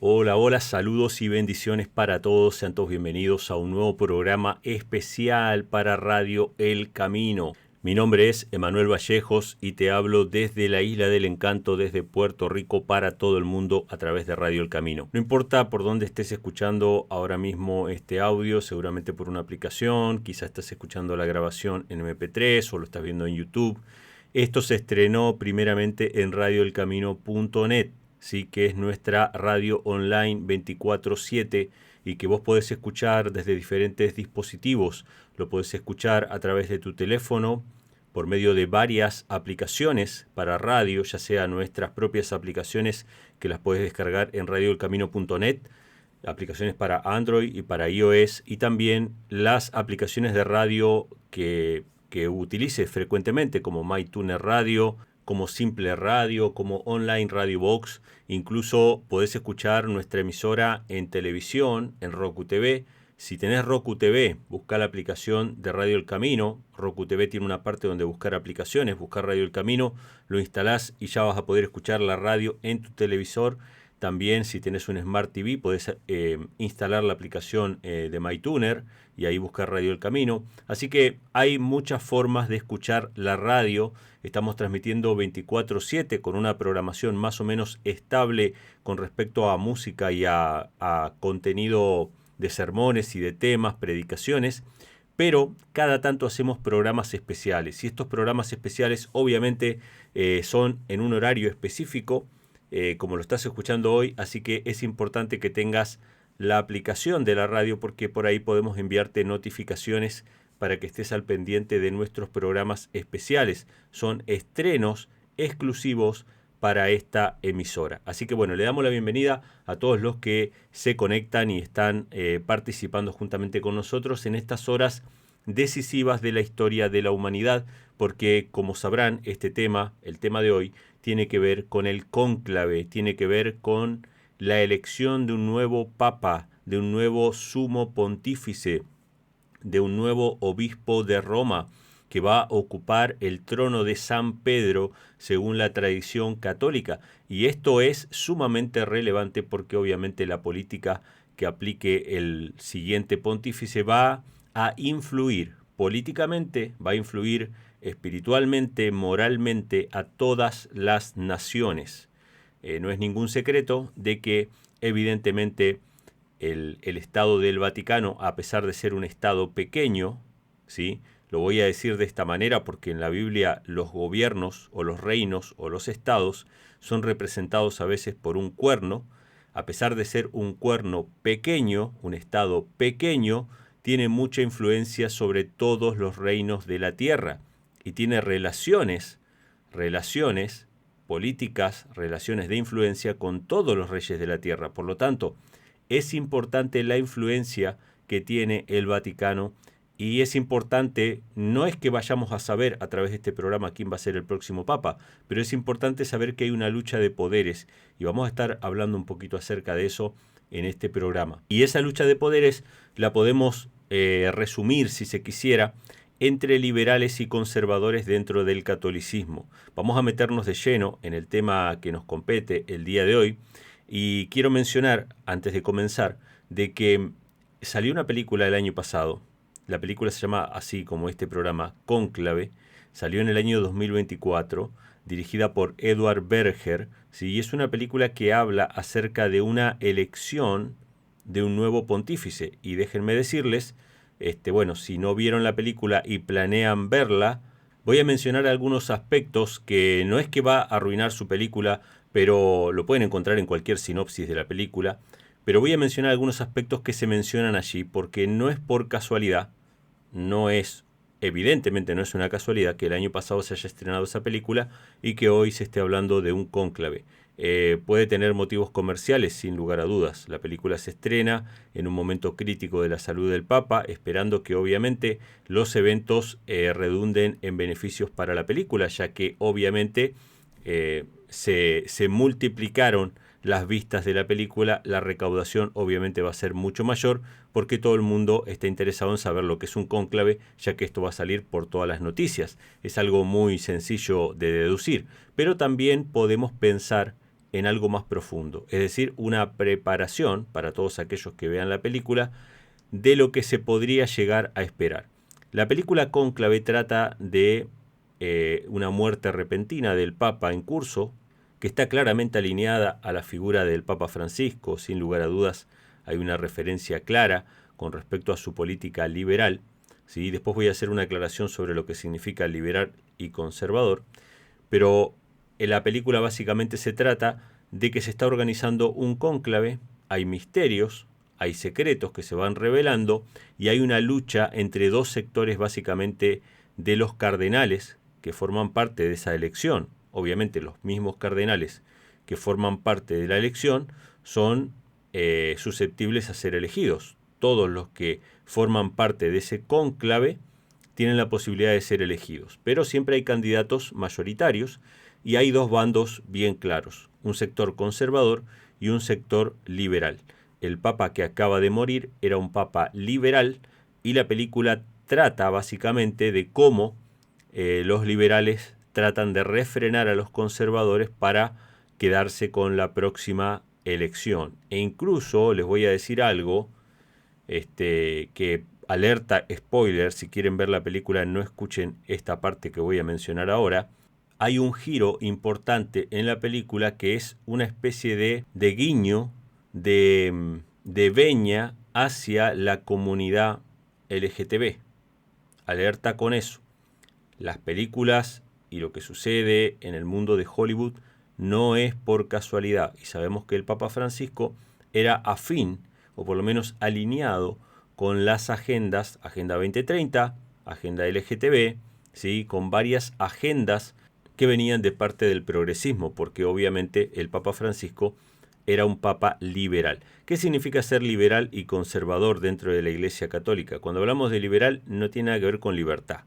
Hola, hola, saludos y bendiciones para todos. Sean todos bienvenidos a un nuevo programa especial para Radio El Camino. Mi nombre es Emanuel Vallejos y te hablo desde la Isla del Encanto, desde Puerto Rico para todo el mundo a través de Radio El Camino. No importa por dónde estés escuchando ahora mismo este audio, seguramente por una aplicación, quizás estás escuchando la grabación en MP3 o lo estás viendo en YouTube. Esto se estrenó primeramente en radioelcamino.net. Sí, que es nuestra radio online 24/7 y que vos podés escuchar desde diferentes dispositivos. Lo podés escuchar a través de tu teléfono, por medio de varias aplicaciones para radio, ya sea nuestras propias aplicaciones que las podés descargar en radioelcamino.net, aplicaciones para Android y para iOS, y también las aplicaciones de radio que utilices frecuentemente, como MyTuner Radio, como Simple Radio, como Online Radio Box. Incluso podés escuchar nuestra emisora en televisión, en Roku TV. Si tenés Roku TV, busca la aplicación de Radio El Camino. Roku TV tiene una parte donde buscar aplicaciones, buscar Radio El Camino, lo instalás y ya vas a poder escuchar la radio en tu televisor. También si tenés un Smart TV podés instalar la aplicación de MyTuner y ahí buscar Radio El Camino. Así que hay muchas formas de escuchar la radio. Estamos transmitiendo 24/7 con una programación más o menos estable con respecto a música y a contenido de sermones y de temas, predicaciones. Pero cada tanto hacemos programas especiales y estos programas especiales obviamente son en un horario específico, como lo estás escuchando hoy, así que es importante que tengas la aplicación de la radio porque por ahí podemos enviarte notificaciones para que estés al pendiente de nuestros programas especiales. Son estrenos exclusivos para esta emisora. Así que bueno, le damos la bienvenida a todos los que se conectan y están participando juntamente con nosotros en estas horas decisivas de la historia de la humanidad, porque como sabrán, este tema, el tema de hoy, tiene que ver con el cónclave, tiene que ver con la elección de un nuevo papa, de un nuevo sumo pontífice, de un nuevo obispo de Roma, que va a ocupar el trono de San Pedro según la tradición católica. Y esto es sumamente relevante porque obviamente la política que aplique el siguiente pontífice va a influir políticamente, va a influir espiritualmente, moralmente a todas las naciones. No es ningún secreto de que evidentemente el Estado del Vaticano, a pesar de ser un Estado pequeño, ¿sí? Lo voy a decir de esta manera porque en la Biblia los gobiernos o los reinos o los estados son representados a veces por un cuerno. A pesar de ser un cuerno pequeño, un estado pequeño, tiene mucha influencia sobre todos los reinos de la tierra y tiene relaciones políticas, relaciones de influencia con todos los reyes de la tierra. Por lo tanto, es importante la influencia que tiene el Vaticano y es importante, no es que vayamos a saber a través de este programa quién va a ser el próximo papa, pero es importante saber que hay una lucha de poderes y vamos a estar hablando un poquito acerca de eso en este programa. Y esa lucha de poderes la podemos resumir, si se quisiera, entre liberales y conservadores dentro del catolicismo. Vamos a meternos de lleno en el tema que nos compete el día de hoy y quiero mencionar, antes de comenzar, de que salió una película el año pasado. La película se llama así como este programa, Cónclave. Salió en el año 2024, dirigida por Edward Berger, ¿sí? Y es una película que habla acerca de una elección de un nuevo pontífice. Y déjenme decirles, bueno, si no vieron la película y planean verla, voy a mencionar algunos aspectos que no es que va a arruinar su película, pero lo pueden encontrar en cualquier sinopsis de la película. Pero voy a mencionar algunos aspectos que se mencionan allí, porque no es por casualidad, evidentemente no es una casualidad que el año pasado se haya estrenado esa película y que hoy se esté hablando de un cónclave. Puede tener motivos comerciales, sin lugar a dudas. La película se estrena en un momento crítico de la salud del Papa, esperando que obviamente los eventos redunden en beneficios para la película, ya que obviamente se multiplicaron las vistas de la película, la recaudación obviamente va a ser mucho mayor porque todo el mundo está interesado en saber lo que es un cónclave, ya que esto va a salir por todas las noticias. Es algo muy sencillo de deducir, pero también podemos pensar en algo más profundo, es decir, una preparación para todos aquellos que vean la película de lo que se podría llegar a esperar. La película Cónclave trata de una muerte repentina del Papa en curso, que está claramente alineada a la figura del Papa Francisco. Sin lugar a dudas hay una referencia clara con respecto a su política liberal, ¿sí? Después voy a hacer una aclaración sobre lo que significa liberal y conservador, pero en la película básicamente se trata de que se está organizando un cónclave, hay misterios, hay secretos que se van revelando y hay una lucha entre dos sectores básicamente de los cardenales que forman parte de esa elección. Obviamente los mismos cardenales que forman parte de la elección son susceptibles a ser elegidos. Todos los que forman parte de ese cónclave tienen la posibilidad de ser elegidos, pero siempre hay candidatos mayoritarios y hay dos bandos bien claros, un sector conservador y un sector liberal. El papa que acaba de morir era un papa liberal y la película trata básicamente de cómo los liberales tratan de refrenar a los conservadores para quedarse con la próxima elección. E incluso les voy a decir algo que alerta spoiler, si quieren ver la película no escuchen esta parte que voy a mencionar ahora. Hay un giro importante en la película que es una especie de guiño, de veña hacia la comunidad LGTB. Alerta con eso. Las películas y lo que sucede en el mundo de Hollywood no es por casualidad. Y sabemos que el Papa Francisco era afín, o por lo menos alineado, con las agendas, Agenda 2030, Agenda LGTB, ¿sí? Con varias agendas que venían de parte del progresismo, porque obviamente el Papa Francisco era un papa liberal. ¿Qué significa ser liberal y conservador dentro de la Iglesia Católica? Cuando hablamos de liberal no tiene nada que ver con libertad.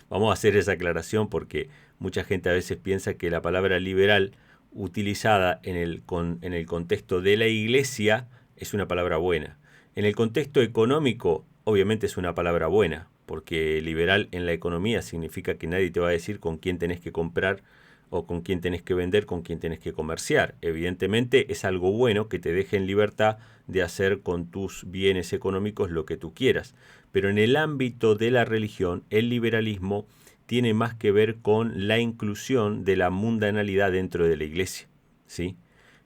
Vamos a hacer esa aclaración porque mucha gente a veces piensa que la palabra liberal utilizada en el contexto de la Iglesia es una palabra buena. En el contexto económico, obviamente es una palabra buena, porque liberal en la economía significa que nadie te va a decir con quién tenés que comprar o con quién tenés que vender, con quién tenés que comerciar. Evidentemente es algo bueno que te deje en libertad de hacer con tus bienes económicos lo que tú quieras. Pero en el ámbito de la religión, el liberalismo tiene más que ver con la inclusión de la mundanalidad dentro de la iglesia, ¿sí?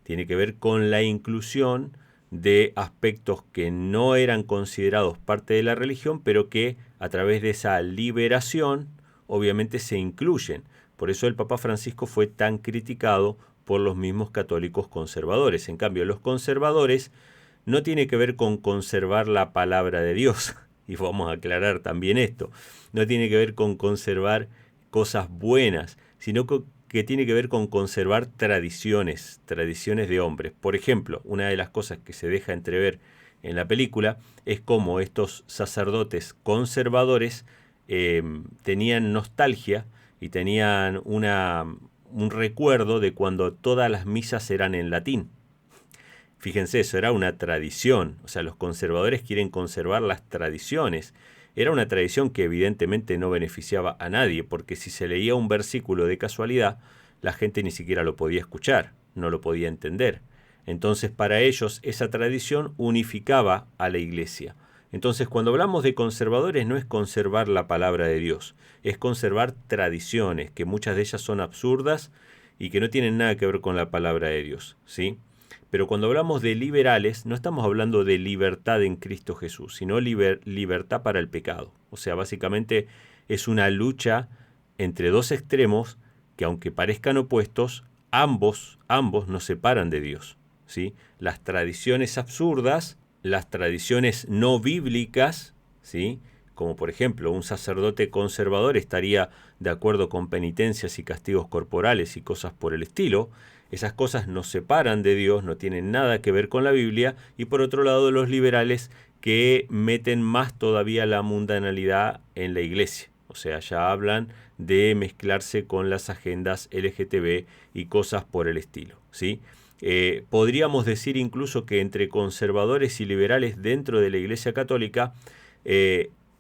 Tiene que ver con la inclusión de aspectos que no eran considerados parte de la religión, pero que a través de esa liberación obviamente se incluyen. Por eso el Papa Francisco fue tan criticado por los mismos católicos conservadores. En cambio, los conservadores no tiene que ver con conservar la palabra de Dios, y vamos a aclarar también esto, no tiene que ver con conservar cosas buenas, sino que tiene que ver con conservar tradiciones de hombres. Por ejemplo, una de las cosas que se deja entrever en la película es cómo estos sacerdotes conservadores tenían nostalgia y tenían un recuerdo de cuando todas las misas eran en latín. Fíjense, eso era una tradición, o sea, los conservadores quieren conservar las tradiciones. Era una tradición que evidentemente no beneficiaba a nadie, porque si se leía un versículo de casualidad, la gente ni siquiera lo podía escuchar, no lo podía entender. Entonces, para ellos, esa tradición unificaba a la iglesia. Entonces, cuando hablamos de conservadores, no es conservar la palabra de Dios, es conservar tradiciones, que muchas de ellas son absurdas y que no tienen nada que ver con la palabra de Dios, ¿sí? Pero cuando hablamos de liberales, no estamos hablando de libertad en Cristo Jesús, sino libertad para el pecado. O sea, básicamente es una lucha entre dos extremos que, aunque parezcan opuestos, ambos nos separan de Dios, ¿sí? Las tradiciones absurdas, las tradiciones no bíblicas, ¿sí? Como por ejemplo, un sacerdote conservador estaría de acuerdo con penitencias y castigos corporales y cosas por el estilo. Esas cosas nos separan de Dios, no tienen nada que ver con la Biblia. Y por otro lado, los liberales que meten más todavía la mundanalidad en la iglesia. O sea, ya hablan de mezclarse con las agendas LGTB y cosas por el estilo, ¿sí? Podríamos decir incluso que entre conservadores y liberales dentro de la Iglesia Católica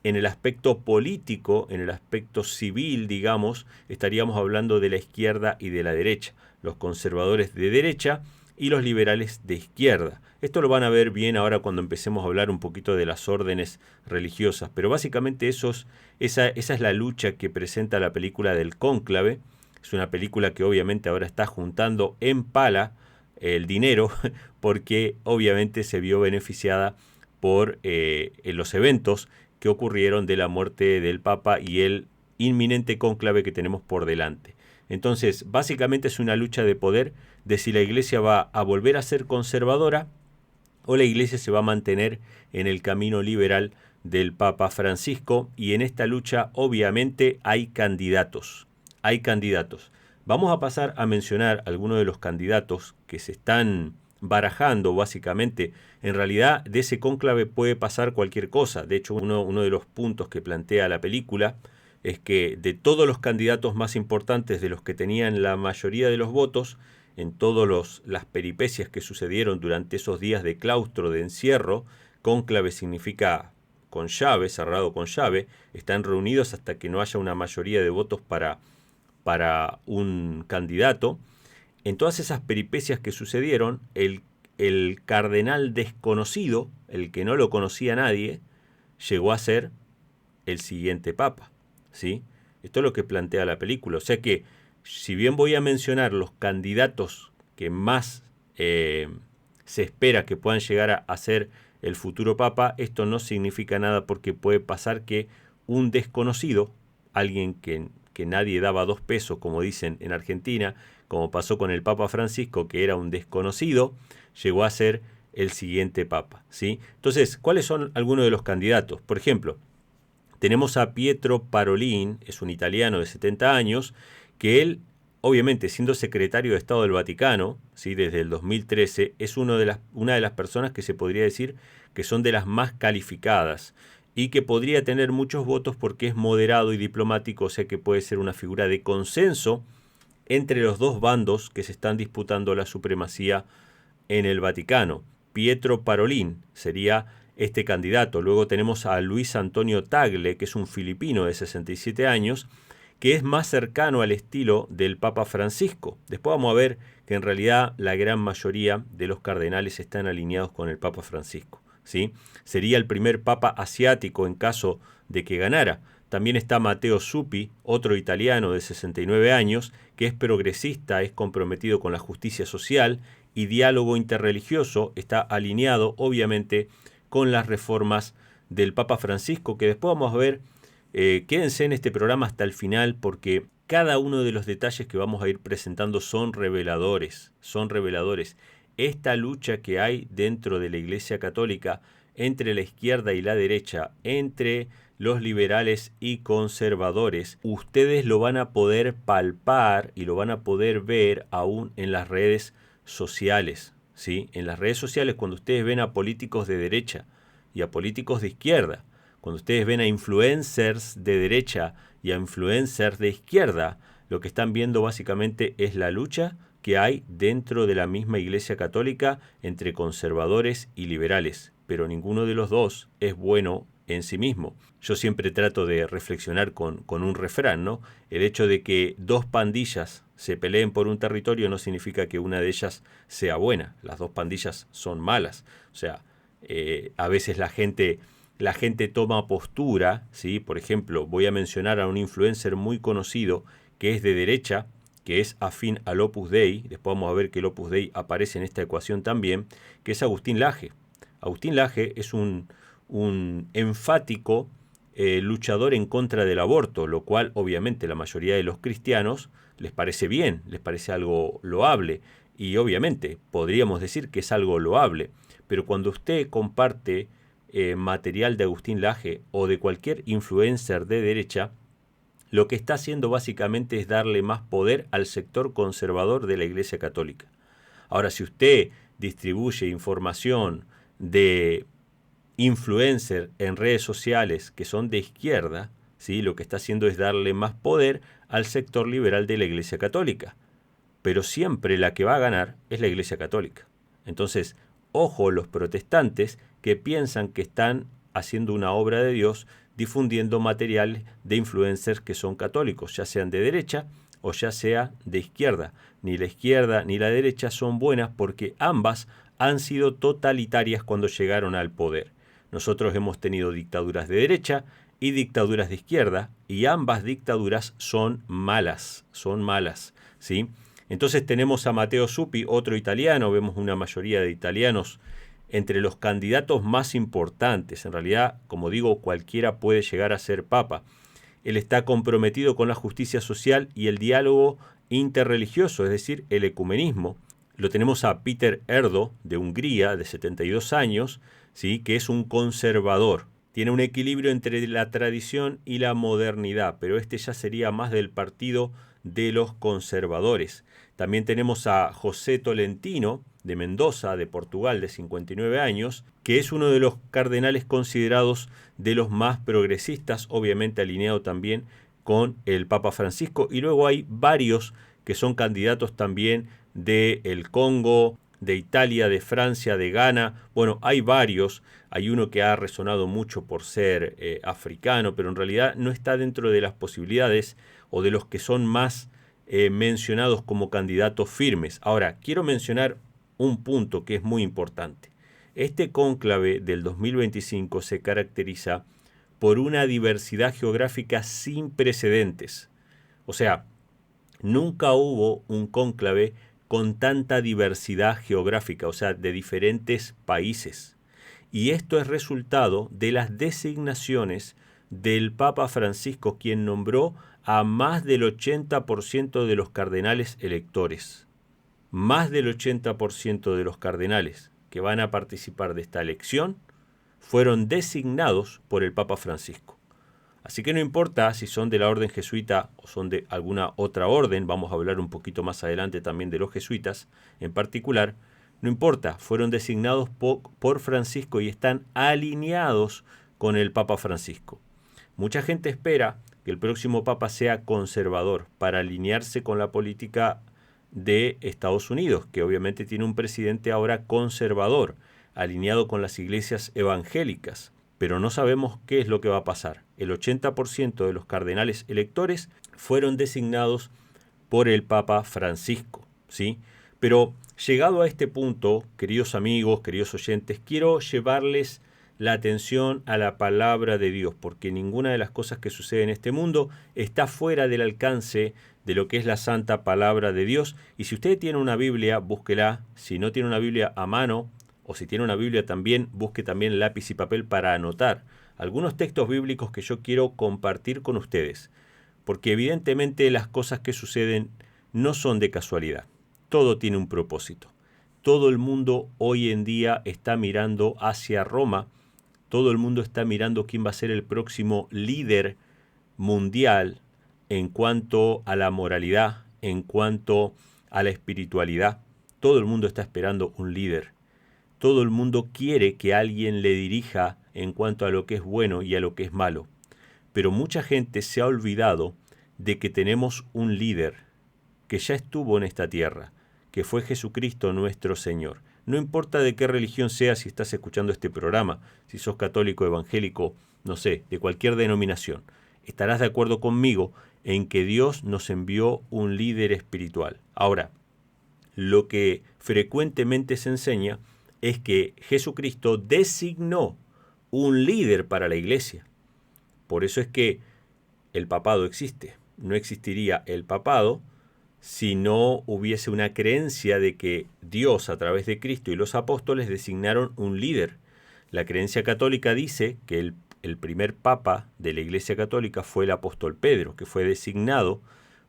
En el aspecto político, en el aspecto civil, digamos, estaríamos hablando de la izquierda y de la derecha, los conservadores de derecha y los liberales de izquierda. Esto lo van a ver bien ahora cuando empecemos a hablar un poquito de las órdenes religiosas, pero básicamente esa es la lucha que presenta la película del Cónclave. Es una película que obviamente ahora está juntando en pala el dinero porque obviamente se vio beneficiada por los eventos que ocurrieron de la muerte del Papa y el inminente cónclave que tenemos por delante. Entonces, básicamente es una lucha de poder de si la Iglesia va a volver a ser conservadora o la Iglesia se va a mantener en el camino liberal del Papa Francisco, y en esta lucha obviamente hay candidatos. Hay candidatos. Vamos a pasar a mencionar algunos de los candidatos que se están barajando básicamente. En realidad de ese cónclave puede pasar cualquier cosa. De hecho, uno de los puntos que plantea la película es que de todos los candidatos más importantes, de los que tenían la mayoría de los votos, en todas las peripecias que sucedieron durante esos días de claustro, de encierro, cónclave significa con llave, cerrado con llave, están reunidos hasta que no haya una mayoría de votos para un candidato. En todas esas peripecias que sucedieron, el cardenal desconocido, el que no lo conocía nadie, llegó a ser el siguiente papa, ¿sí? Esto es lo que plantea la película. O sea que, si bien voy a mencionar los candidatos que más se espera que puedan llegar a ser el futuro papa, esto no significa nada, porque puede pasar que un desconocido, alguien que nadie daba 2 pesos, como dicen en Argentina, como pasó con el Papa Francisco, que era un desconocido, llegó a ser el siguiente papa, ¿sí? Entonces, ¿cuáles son algunos de los candidatos? Por ejemplo, tenemos a Pietro Parolin, es un italiano de 70 años, que él, obviamente siendo secretario de Estado del Vaticano, ¿sí?, desde el 2013, es una de las personas que se podría decir que son de las más calificadas y que podría tener muchos votos porque es moderado y diplomático, o sea que puede ser una figura de consenso entre los dos bandos que se están disputando la supremacía en el Vaticano. Pietro Parolin sería este candidato. Luego tenemos a Luis Antonio Tagle, que es un filipino de 67 años, que es más cercano al estilo del Papa Francisco. Después vamos a ver que en realidad la gran mayoría de los cardenales están alineados con el Papa Francisco, ¿sí? Sería el primer papa asiático en caso de que ganara. También está Matteo Zuppi, otro italiano de 69 años, que es progresista, es comprometido con la justicia social y diálogo interreligioso, está alineado obviamente con las reformas del Papa Francisco, que después vamos a ver. Quédense en este programa hasta el final, porque cada uno de los detalles que vamos a ir presentando son reveladores, son reveladores. Esta lucha que hay dentro de la Iglesia Católica entre la izquierda y la derecha, entre los liberales y conservadores, ustedes lo van a poder palpar y lo van a poder ver aún en las redes sociales, ¿sí? En las redes sociales, cuando ustedes ven a políticos de derecha y a políticos de izquierda, cuando ustedes ven a influencers de derecha y a influencers de izquierda, lo que están viendo básicamente es la lucha que hay dentro de la misma Iglesia Católica entre conservadores y liberales, pero ninguno de los dos es bueno en sí mismo. Yo siempre trato de reflexionar con un refrán, ¿no? El hecho de que 2 pandillas se peleen por un territorio no significa que una de ellas sea buena. Las 2 pandillas son malas. O sea, a veces la gente toma postura, ¿sí? Por ejemplo, voy a mencionar a un influencer muy conocido que es de derecha, que es afín al Opus Dei. Después vamos a ver que el Opus Dei aparece en esta ecuación también, que es Agustín Laje. Agustín Laje es un enfático luchador en contra del aborto, lo cual obviamente la mayoría de los cristianos les parece bien, les parece algo loable, y obviamente podríamos decir que es algo loable, pero cuando usted comparte material de Agustín Laje o de cualquier influencer de derecha, lo que está haciendo básicamente es darle más poder al sector conservador de la Iglesia Católica. Ahora, si usted distribuye información de influencer en redes sociales que son de izquierda, ¿sí?, lo que está haciendo es darle más poder al sector liberal de la Iglesia Católica. Pero siempre la que va a ganar es la Iglesia Católica. Entonces, ojo los protestantes que piensan que están haciendo una obra de Dios difundiendo material de influencers que son católicos, ya sean de derecha o ya sea de izquierda. Ni la izquierda ni la derecha son buenas porque ambas han sido totalitarias cuando llegaron al poder. Nosotros hemos tenido dictaduras de derecha y dictaduras de izquierda, y ambas dictaduras son malas, ¿sí? Entonces tenemos a Matteo Zuppi, otro italiano, vemos una mayoría de italianos entre los candidatos más importantes. En realidad, como digo, cualquiera puede llegar a ser papa. Él está comprometido con la justicia social y el diálogo interreligioso, es decir, el ecumenismo. Lo tenemos a Peter Erdo, de Hungría, de 72 años, ¿sí?, que es un conservador. Tiene un equilibrio entre la tradición y la modernidad, pero este ya sería más del partido de los conservadores. También tenemos a José Tolentino, de Mendoza, de Portugal, de 59 años, que es uno de los cardenales considerados de los más progresistas, obviamente alineado también con el Papa Francisco. Y luego hay varios que son candidatos también del Congo, de Italia, de Francia, de Ghana. Bueno, hay varios. Hay uno que ha resonado mucho por ser africano, pero en realidad no está dentro de las posibilidades o de los que son más mencionados como candidatos firmes. Ahora, quiero mencionar un punto que es muy importante. Este cónclave del 2025 se caracteriza por una diversidad geográfica sin precedentes. O sea, nunca hubo un cónclave con tanta diversidad geográfica, o sea, de diferentes países. Y esto es resultado de las designaciones del Papa Francisco, quien nombró a más del 80% de los cardenales electores. Más del 80% de los cardenales que van a participar de esta elección fueron designados por el Papa Francisco. Así que no importa si son de la orden jesuita o son de alguna otra orden, vamos a hablar un poquito más adelante también de los jesuitas en particular, no importa, fueron designados por Francisco y están alineados con el Papa Francisco. Mucha gente espera que el próximo Papa sea conservador para alinearse con la política de Estados Unidos, que obviamente tiene un presidente ahora conservador, alineado con las iglesias evangélicas. Pero no sabemos qué es lo que va a pasar. El 80% de los cardenales electores fueron designados por el Papa Francisco, ¿sí? Pero llegado a este punto, queridos amigos, queridos oyentes, quiero llevarles la atención a la palabra de Dios, porque ninguna de las cosas que sucede en este mundo está fuera del alcance de lo que es la santa palabra de Dios. Y si usted tiene una Biblia, búsquela. Si no tiene una Biblia a mano, o si tiene una Biblia también, busque también lápiz y papel para anotar algunos textos bíblicos que yo quiero compartir con ustedes. Porque evidentemente las cosas que suceden no son de casualidad. Todo tiene un propósito. Todo el mundo hoy en día está mirando hacia Roma. Todo el mundo está mirando quién va a ser el próximo líder mundial en cuanto a la moralidad, en cuanto a la espiritualidad. Todo el mundo está esperando un líder. Todo el mundo quiere que alguien le dirija en cuanto a lo que es bueno y a lo que es malo. Pero mucha gente se ha olvidado de que tenemos un líder que ya estuvo en esta tierra, que fue Jesucristo nuestro Señor. No importa de qué religión seas, si estás escuchando este programa, si sos católico, evangélico, no sé, de cualquier denominación, estarás de acuerdo conmigo en que Dios nos envió un líder espiritual. Ahora, lo que frecuentemente se enseña es que Jesucristo designó un líder para la iglesia. Por eso es que el papado existe. No existiría el papado si no hubiese una creencia de que Dios, a través de Cristo y los apóstoles, designaron un líder. La creencia católica dice que el primer papa de la Iglesia Católica fue el apóstol Pedro, que fue designado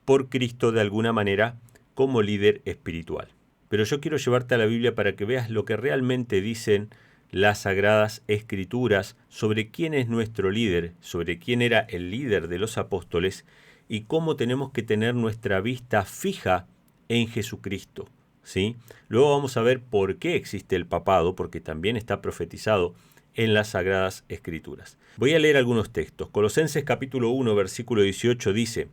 por Cristo de alguna manera como líder espiritual. Pero yo quiero llevarte a la Biblia para que veas lo que realmente dicen las Sagradas Escrituras sobre quién es nuestro líder, sobre quién era el líder de los apóstoles y cómo tenemos que tener nuestra vista fija en Jesucristo, ¿sí? Luego vamos a ver por qué existe el papado, porque también está profetizado en las Sagradas Escrituras. Voy a leer algunos textos. Colosenses capítulo 1, versículo 18 dice: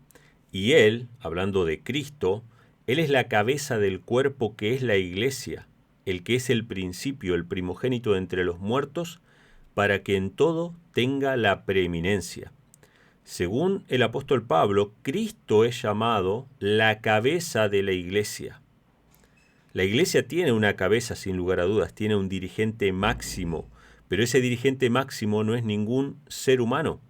y Él, hablando de Cristo, Él es la cabeza del cuerpo que es la iglesia, el que es el principio, el primogénito de entre los muertos, para que en todo tenga la preeminencia. Según el apóstol Pablo, Cristo es llamado la cabeza de la iglesia. La iglesia tiene una cabeza, sin lugar a dudas, tiene un dirigente máximo, pero ese dirigente máximo no es ningún ser humano,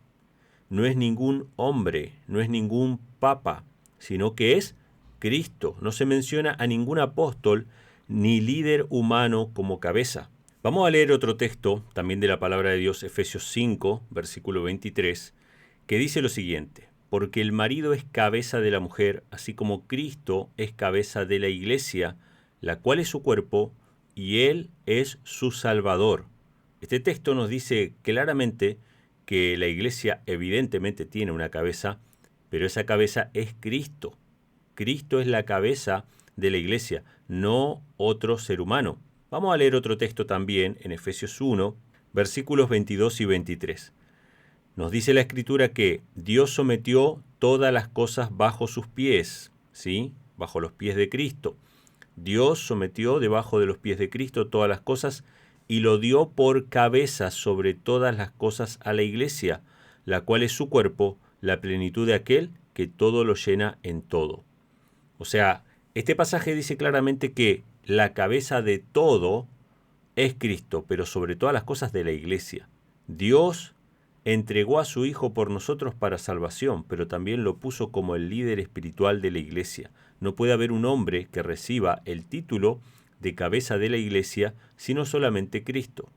no es ningún hombre, no es ningún papa, sino que es Cristo. No se menciona a ningún apóstol ni líder humano como cabeza. Vamos a leer otro texto, también de la palabra de Dios, Efesios 5, versículo 23, que dice lo siguiente: porque el marido es cabeza de la mujer, así como Cristo es cabeza de la iglesia, la cual es su cuerpo, y Él es su Salvador. Este texto nos dice claramente que la iglesia evidentemente tiene una cabeza, pero esa cabeza es Cristo. Cristo es la cabeza de la iglesia, no otro ser humano. Vamos a leer otro texto también en Efesios 1, versículos 22 y 23. Nos dice la Escritura que Dios sometió todas las cosas bajo sus pies, ¿sí? Bajo los pies de Cristo. Dios sometió debajo de los pies de Cristo todas las cosas y lo dio por cabeza sobre todas las cosas a la iglesia, la cual es su cuerpo, la plenitud de aquel que todo lo llena en todo. O sea, este pasaje dice claramente que la cabeza de todo es Cristo, pero sobre todas las cosas de la iglesia. Dios entregó a su Hijo por nosotros para salvación, pero también lo puso como el líder espiritual de la iglesia. No puede haber un hombre que reciba el título de cabeza de la iglesia, sino solamente Cristo.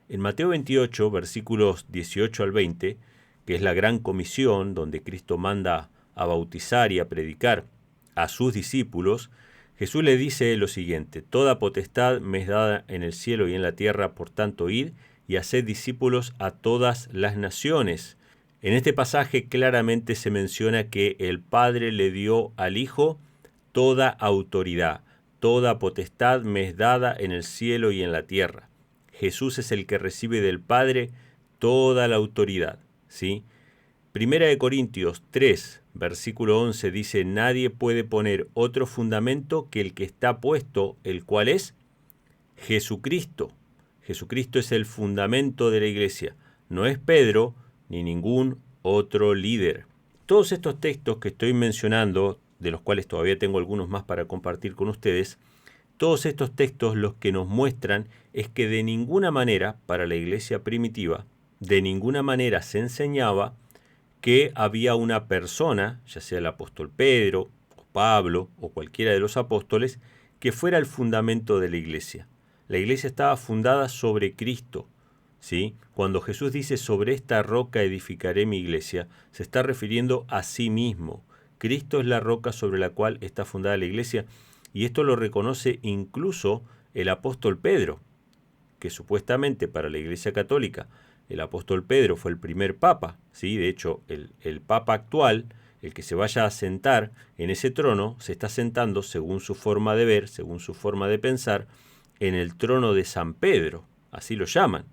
En Mateo 28, versículos 18 al 20, que es la gran comisión donde Cristo manda a bautizar y a predicar a sus discípulos, Jesús le dice lo siguiente: toda potestad me es dada en el cielo y en la tierra, por tanto id y haced discípulos a todas las naciones. En este pasaje claramente se menciona que el Padre le dio al Hijo toda autoridad, toda potestad me es dada en el cielo y en la tierra. Jesús es el que recibe del Padre toda la autoridad, ¿sí? Primera de Corintios 3, versículo 11 dice: nadie puede poner otro fundamento que el que está puesto, el cual es Jesucristo. Jesucristo es el fundamento de la iglesia, no es Pedro ni ningún otro líder. Todos estos textos que estoy mencionando, de los cuales todavía tengo algunos más para compartir con ustedes, todos estos textos los que nos muestran es que de ninguna manera, para la iglesia primitiva, de ninguna manera se enseñaba que había una persona, ya sea el apóstol Pedro, o Pablo, o cualquiera de los apóstoles, que fuera el fundamento de la iglesia. La iglesia estaba fundada sobre Cristo, ¿sí? Cuando Jesús dice sobre esta roca edificaré mi iglesia, se está refiriendo a sí mismo. Cristo es la roca sobre la cual está fundada la iglesia, y esto lo reconoce incluso el apóstol Pedro, que supuestamente para la iglesia católica el apóstol Pedro fue el primer papa, ¿sí? De hecho, el papa actual, el que se vaya a sentar en ese trono, se está sentando, según su forma de ver, según su forma de pensar, en el trono de San Pedro, así lo llaman.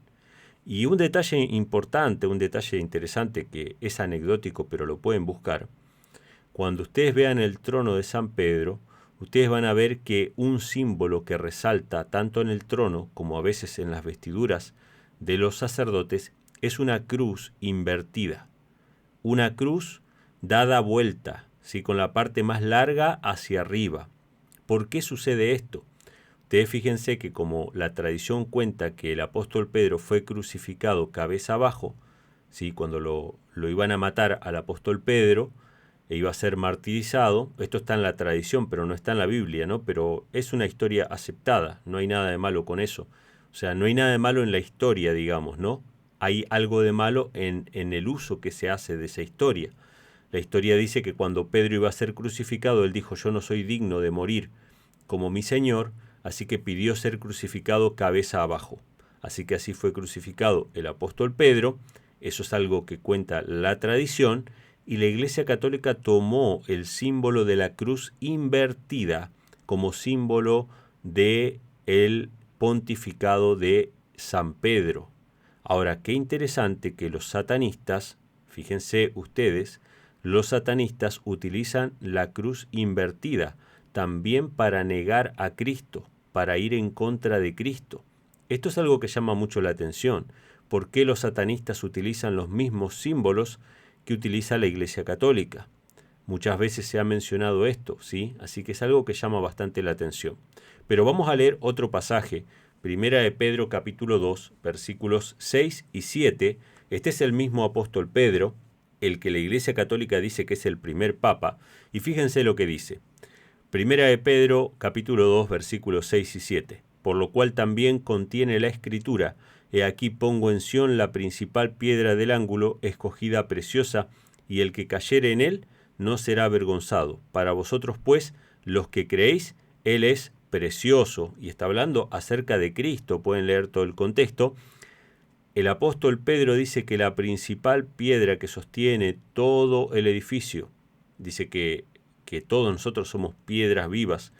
Y un detalle importante, un detalle interesante que es anecdótico, pero lo pueden buscar: cuando ustedes vean el trono de San Pedro, ustedes van a ver que un símbolo que resalta tanto en el trono como a veces en las vestiduras de los sacerdotes es una cruz invertida, una cruz dada vuelta, ¿sí? Con la parte más larga hacia arriba. ¿Por qué sucede esto? Ustedes fíjense que como la tradición cuenta que el apóstol Pedro fue crucificado cabeza abajo, ¿sí? Cuando lo iban a matar al apóstol Pedro e iba a ser martirizado, esto está en la tradición, pero no está en la Biblia, ¿no? Pero es una historia aceptada, no hay nada de malo con eso. O sea, no hay nada de malo en la historia, digamos, ¿no? Hay algo de malo en el uso que se hace de esa historia. La historia dice que cuando Pedro iba a ser crucificado, él dijo: yo no soy digno de morir como mi Señor, así que pidió ser crucificado cabeza abajo. Así que así fue crucificado el apóstol Pedro. Eso es algo que cuenta la tradición, y la Iglesia Católica tomó el símbolo de la cruz invertida como símbolo de el pontificado de San Pedro. Ahora, qué interesante que los satanistas, fíjense ustedes, los satanistas utilizan la cruz invertida también para negar a Cristo, para ir en contra de Cristo. Esto es algo que llama mucho la atención. ¿Por qué los satanistas utilizan los mismos símbolos que utiliza la Iglesia Católica? Muchas veces se ha mencionado esto, ¿sí? Así que es algo que llama bastante la atención. Pero vamos a leer otro pasaje, Primera de Pedro capítulo 2, versículos 6 y 7. Este es el mismo apóstol Pedro, el que la Iglesia Católica dice que es el primer papa, y fíjense lo que dice. Primera de Pedro capítulo 2, versículos 6 y 7. Por lo cual también contiene la Escritura: He aquí pongo en Sión la principal piedra del ángulo, escogida preciosa, y el que cayere en él no será avergonzado. Para vosotros, pues, los que creéis, él es precioso. Y está hablando acerca de Cristo, pueden leer todo el contexto. El apóstol Pedro dice que la principal piedra que sostiene todo el edificio, dice que todos nosotros somos piedras vivas,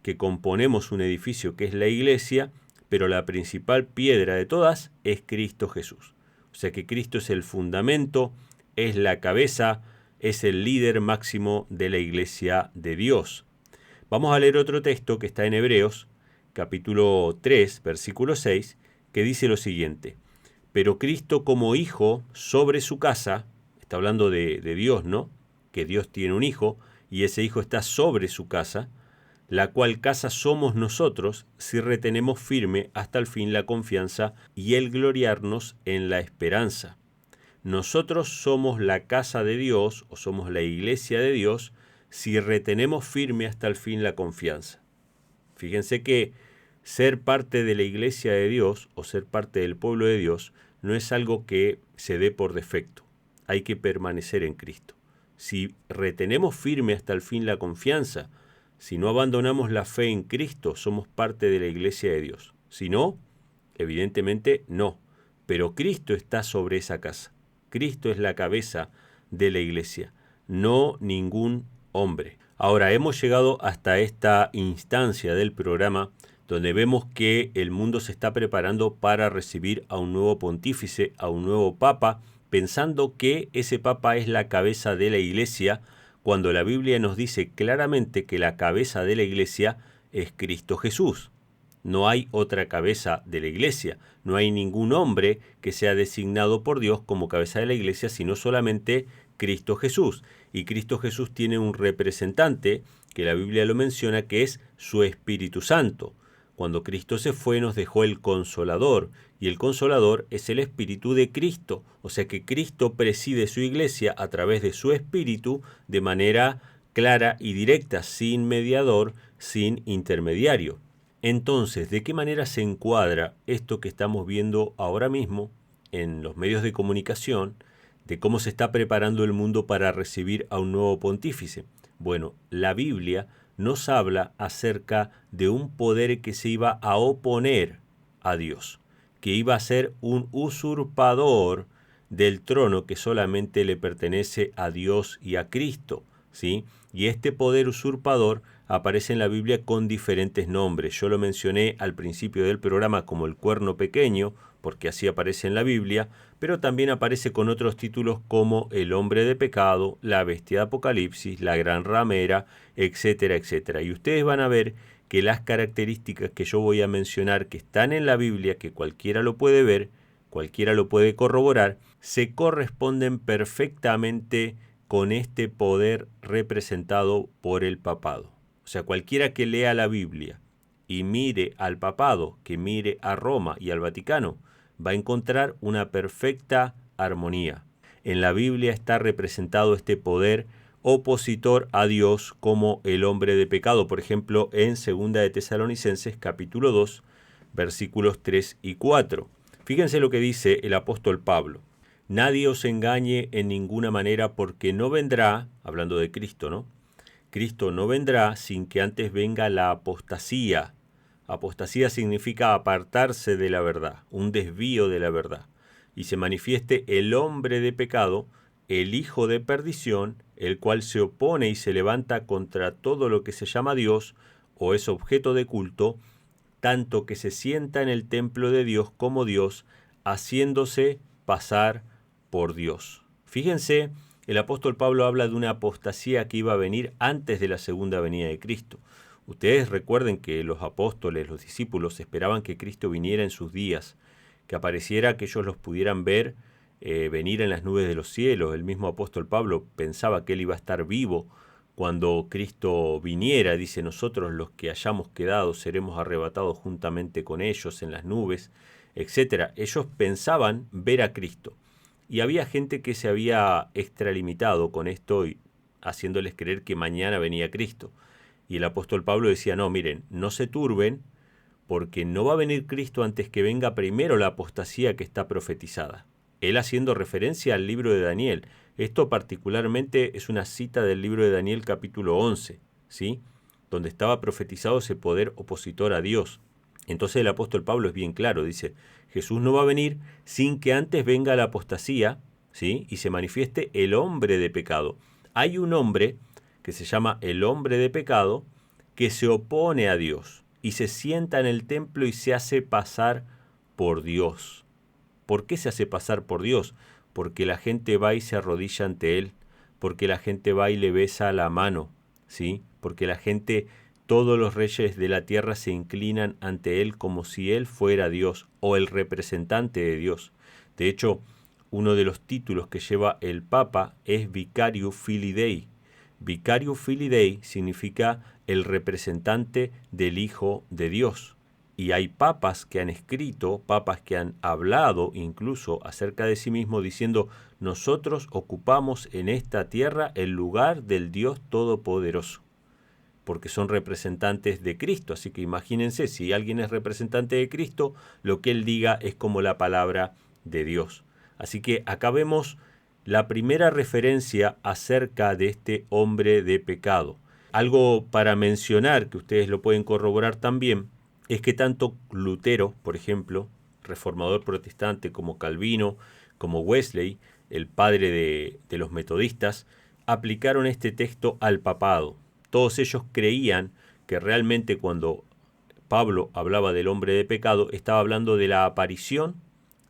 que componemos un edificio que es la iglesia, pero la principal piedra de todas es Cristo Jesús. O sea que Cristo es el fundamento, es la cabeza, es el líder máximo de la iglesia de Dios. Vamos a leer otro texto que está en Hebreos, capítulo 3, versículo 6, que dice lo siguiente: Pero Cristo como hijo sobre su casa, está hablando de Dios, ¿no? Que Dios tiene un hijo, y ese hijo está sobre su casa, la cual casa somos nosotros si retenemos firme hasta el fin la confianza y el gloriarnos en la esperanza. Nosotros somos la casa de Dios, o somos la iglesia de Dios, si retenemos firme hasta el fin la confianza. Fíjense que ser parte de la iglesia de Dios, o ser parte del pueblo de Dios, no es algo que se dé por defecto. Hay que permanecer en Cristo. Si retenemos firme hasta el fin la confianza, si no abandonamos la fe en Cristo, somos parte de la iglesia de Dios. Si no, evidentemente no. Pero Cristo está sobre esa casa. Cristo es la cabeza de la iglesia, no ningún hombre. Ahora, hemos llegado hasta esta instancia del programa donde vemos que el mundo se está preparando para recibir a un nuevo pontífice, a un nuevo papa, pensando que ese papa es la cabeza de la iglesia, cuando la Biblia nos dice claramente que la cabeza de la iglesia es Cristo Jesús. No hay otra cabeza de la iglesia, no hay ningún hombre que sea designado por Dios como cabeza de la iglesia, sino solamente Cristo Jesús. Y Cristo Jesús tiene un representante, que la Biblia lo menciona, que es su Espíritu Santo. Cuando Cristo se fue, nos dejó el Consolador, y el Consolador es el Espíritu de Cristo. O sea que Cristo preside su iglesia a través de su Espíritu de manera clara y directa, sin mediador, sin intermediario. Entonces, ¿de qué manera se encuadra esto que estamos viendo ahora mismo en los medios de comunicación, de cómo se está preparando el mundo para recibir a un nuevo pontífice? Bueno, la Biblia nos habla acerca de un poder que se iba a oponer a Dios, que iba a ser un usurpador del trono que solamente le pertenece a Dios y a Cristo, ¿sí? Y este poder usurpador aparece en la Biblia con diferentes nombres. Yo lo mencioné al principio del programa como el cuerno pequeño, porque así aparece en la Biblia, pero también aparece con otros títulos como el hombre de pecado, la bestia de Apocalipsis, la gran ramera, etcétera, etcétera. Y ustedes van a ver que las características que yo voy a mencionar, que están en la Biblia, que cualquiera lo puede ver, cualquiera lo puede corroborar, se corresponden perfectamente con este poder representado por el papado. O sea, cualquiera que lea la Biblia y mire al papado, que mire a Roma y al Vaticano, va a encontrar una perfecta armonía. En la Biblia está representado este poder opositor a Dios como el hombre de pecado, por ejemplo, en 2 de Tesalonicenses capítulo 2, versículos 3 y 4. Fíjense lo que dice el apóstol Pablo: Nadie os engañe en ninguna manera, porque no vendrá, hablando de Cristo, ¿no? Cristo no vendrá sin que antes venga la apostasía. Apostasía significa apartarse de la verdad, un desvío de la verdad, y se manifieste el hombre de pecado, el hijo de perdición, el cual se opone y se levanta contra todo lo que se llama Dios o es objeto de culto, tanto que se sienta en el templo de Dios como Dios, haciéndose pasar por Dios. Fíjense, el apóstol Pablo habla de una apostasía que iba a venir antes de la segunda venida de Cristo. Ustedes recuerden que los apóstoles, los discípulos, esperaban que Cristo viniera en sus días, que apareciera, que ellos los pudieran ver venir en las nubes de los cielos. El mismo apóstol Pablo pensaba que él iba a estar vivo cuando Cristo viniera. Dice, nosotros los que hayamos quedado seremos arrebatados juntamente con ellos en las nubes, etc. Ellos pensaban ver a Cristo. Y había gente que se había extralimitado con esto y haciéndoles creer que mañana venía Cristo. Y el apóstol Pablo decía, no, miren, no se turben, porque no va a venir Cristo antes que venga primero la apostasía que está profetizada. Él haciendo referencia al libro de Daniel. Esto particularmente es una cita del libro de Daniel capítulo 11, ¿sí? Donde estaba profetizado ese poder opositor a Dios. Entonces el apóstol Pablo es bien claro, dice, Jesús no va a venir sin que antes venga la apostasía, ¿sí? Y se manifieste el hombre de pecado. Hay un hombre que se llama el hombre de pecado, que se opone a Dios y se sienta en el templo y se hace pasar por Dios. ¿Por qué se hace pasar por Dios? Porque la gente va y se arrodilla ante él, porque la gente va y le besa la mano, ¿sí? Porque la gente, todos los reyes de la tierra se inclinan ante él como si él fuera Dios o el representante de Dios. De hecho, uno de los títulos que lleva el Papa es Vicarius Filii Dei. Vicarius Filii Dei significa el representante del Hijo de Dios. Y hay papas que han escrito, papas que han hablado incluso acerca de sí mismos diciendo, nosotros ocupamos en esta tierra el lugar del Dios Todopoderoso, porque son representantes de Cristo. Así que imagínense, si alguien es representante de Cristo, lo que él diga es como la palabra de Dios. Así que acá vemos la primera referencia acerca de este hombre de pecado. Algo para mencionar, que ustedes lo pueden corroborar también, es que tanto Lutero, por ejemplo, reformador protestante, como Calvino, como Wesley, el padre de los metodistas, aplicaron este texto al papado. Todos ellos creían que realmente cuando Pablo hablaba del hombre de pecado, estaba hablando de la aparición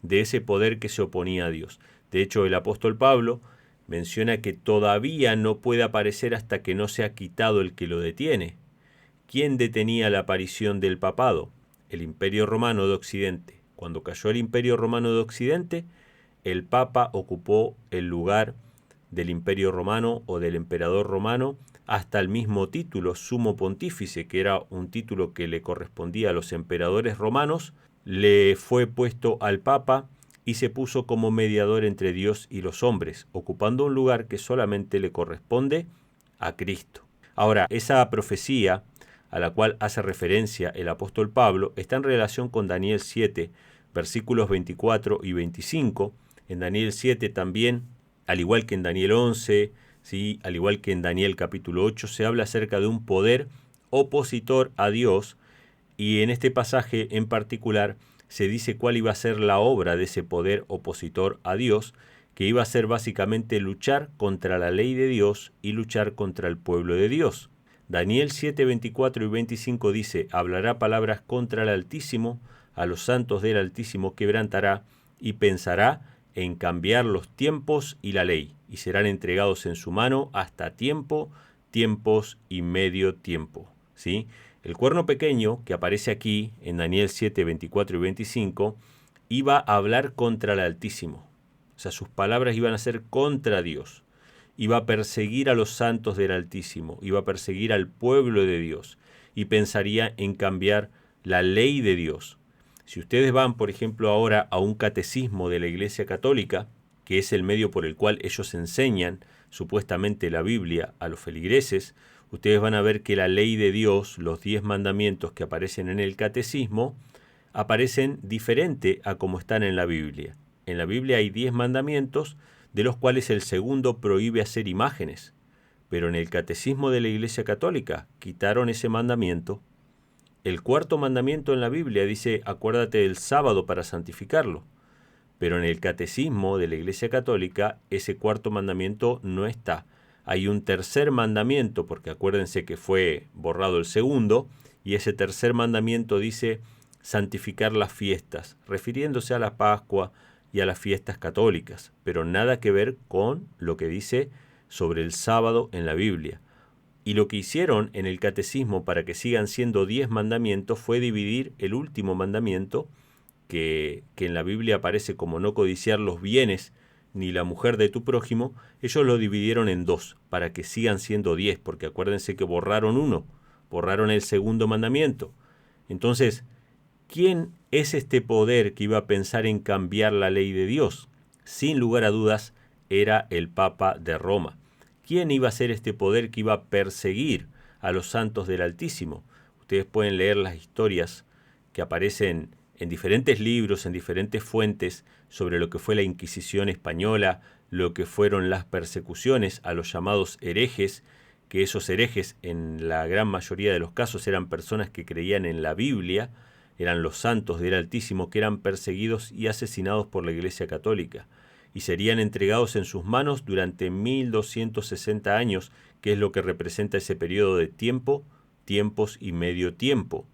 de ese poder que se oponía a Dios. De hecho, el apóstol Pablo menciona que todavía no puede aparecer hasta que no sea quitado el que lo detiene. ¿Quién detenía la aparición del papado? El Imperio Romano de Occidente. Cuando cayó el Imperio Romano de Occidente, el Papa ocupó el lugar del Imperio Romano o del emperador romano, hasta el mismo título, sumo pontífice, que era un título que le correspondía a los emperadores romanos, le fue puesto al Papa y se puso como mediador entre Dios y los hombres, ocupando un lugar que solamente le corresponde a Cristo. Ahora, esa profecía a la cual hace referencia el apóstol Pablo está en relación con Daniel 7, versículos 24 y 25. En Daniel 7 también, al igual que en Daniel 11, ¿sí? Al igual que en Daniel capítulo 8, se habla acerca de un poder opositor a Dios, y en este pasaje en particular se dice cuál iba a ser la obra de ese poder opositor a Dios, que iba a ser básicamente luchar contra la ley de Dios y luchar contra el pueblo de Dios. Daniel 7, 24 y 25 dice, hablará palabras contra el Altísimo, a los santos del Altísimo quebrantará y pensará en cambiar los tiempos y la ley, y serán entregados en su mano hasta tiempo, tiempos y medio tiempo. ¿Sí? El cuerno pequeño que aparece aquí en Daniel 7, 24 y 25 iba a hablar contra el Altísimo. O sea, sus palabras iban a ser contra Dios. Iba a perseguir a los santos del Altísimo, iba a perseguir al pueblo de Dios y pensaría en cambiar la ley de Dios. Si ustedes van, por ejemplo, ahora a un catecismo de la Iglesia Católica, que es el medio por el cual ellos enseñan supuestamente la Biblia a los feligreses, ustedes van a ver que la ley de Dios, los 10 mandamientos que aparecen en el catecismo, aparecen diferente a como están en la Biblia. En la Biblia hay 10 mandamientos, de los cuales el segundo prohíbe hacer imágenes. Pero en el catecismo de la Iglesia Católica quitaron ese mandamiento. El cuarto mandamiento en la Biblia dice, acuérdate del sábado para santificarlo. Pero en el catecismo de la Iglesia Católica ese cuarto mandamiento no está. Hay un tercer mandamiento, porque acuérdense que fue borrado el segundo, y ese tercer mandamiento dice santificar las fiestas, refiriéndose a la Pascua y a las fiestas católicas, pero nada que ver con lo que dice sobre el sábado en la Biblia. Y lo que hicieron en el catecismo para que sigan siendo 10 mandamientos fue dividir el último mandamiento, que en la Biblia aparece como no codiciar los bienes ni la mujer de tu prójimo. Ellos lo dividieron en 2 para que sigan siendo 10, porque acuérdense que borraron uno, borraron el segundo mandamiento. Entonces, ¿quién es este poder que iba a pensar en cambiar la ley de Dios? Sin lugar a dudas, era el Papa de Roma. ¿Quién iba a ser este poder que iba a perseguir a los santos del Altísimo? Ustedes pueden leer las historias que aparecen en diferentes libros, en diferentes fuentes, sobre lo que fue la Inquisición española, lo que fueron las persecuciones a los llamados herejes, que esos herejes en la gran mayoría de los casos eran personas que creían en la Biblia, eran los santos del Altísimo que eran perseguidos y asesinados por la Iglesia Católica, y serían entregados en sus manos durante 1260 años, que es lo que representa ese periodo de tiempo, tiempos y medio tiempo.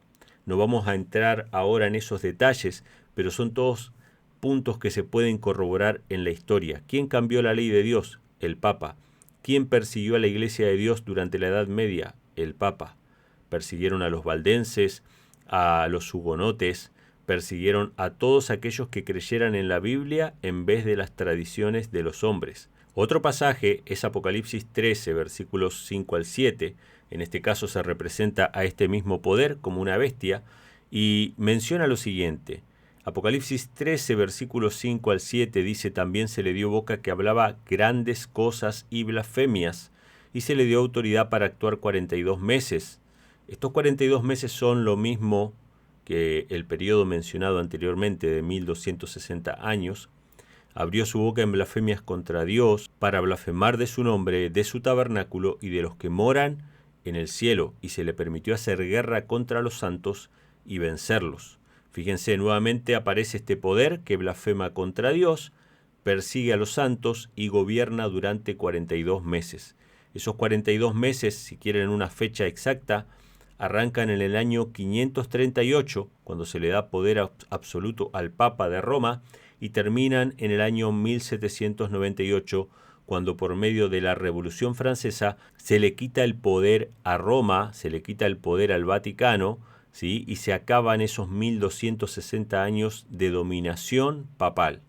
No vamos a entrar ahora en esos detalles, pero son todos puntos que se pueden corroborar en la historia. ¿Quién cambió la ley de Dios? El Papa. ¿Quién persiguió a la Iglesia de Dios durante la Edad Media? El Papa. Persiguieron a los valdenses, a los hugonotes, persiguieron a todos aquellos que creyeran en la Biblia en vez de las tradiciones de los hombres. Otro pasaje es Apocalipsis 13, versículos 5 al 7. En este caso se representa a este mismo poder como una bestia y menciona lo siguiente. Apocalipsis 13, versículos 5 al 7 dice: también se le dio boca que hablaba grandes cosas y blasfemias, y se le dio autoridad para actuar 42 meses. Estos 42 meses son lo mismo que el periodo mencionado anteriormente de 1260 años. Abrió su boca en blasfemias contra Dios para blasfemar de su nombre, de su tabernáculo y de los que moran en el cielo, y se le permitió hacer guerra contra los santos y vencerlos. Fíjense, nuevamente aparece este poder que blasfema contra Dios, persigue a los santos y gobierna durante 42 meses. Esos 42 meses, si quieren una fecha exacta, arrancan en el año 538, cuando se le da poder absoluto al Papa de Roma, y terminan en el año 1798, cuando por medio de la Revolución Francesa se le quita el poder a Roma, se le quita el poder al Vaticano, ¿sí? Y se acaban esos 1260 años de dominación papal.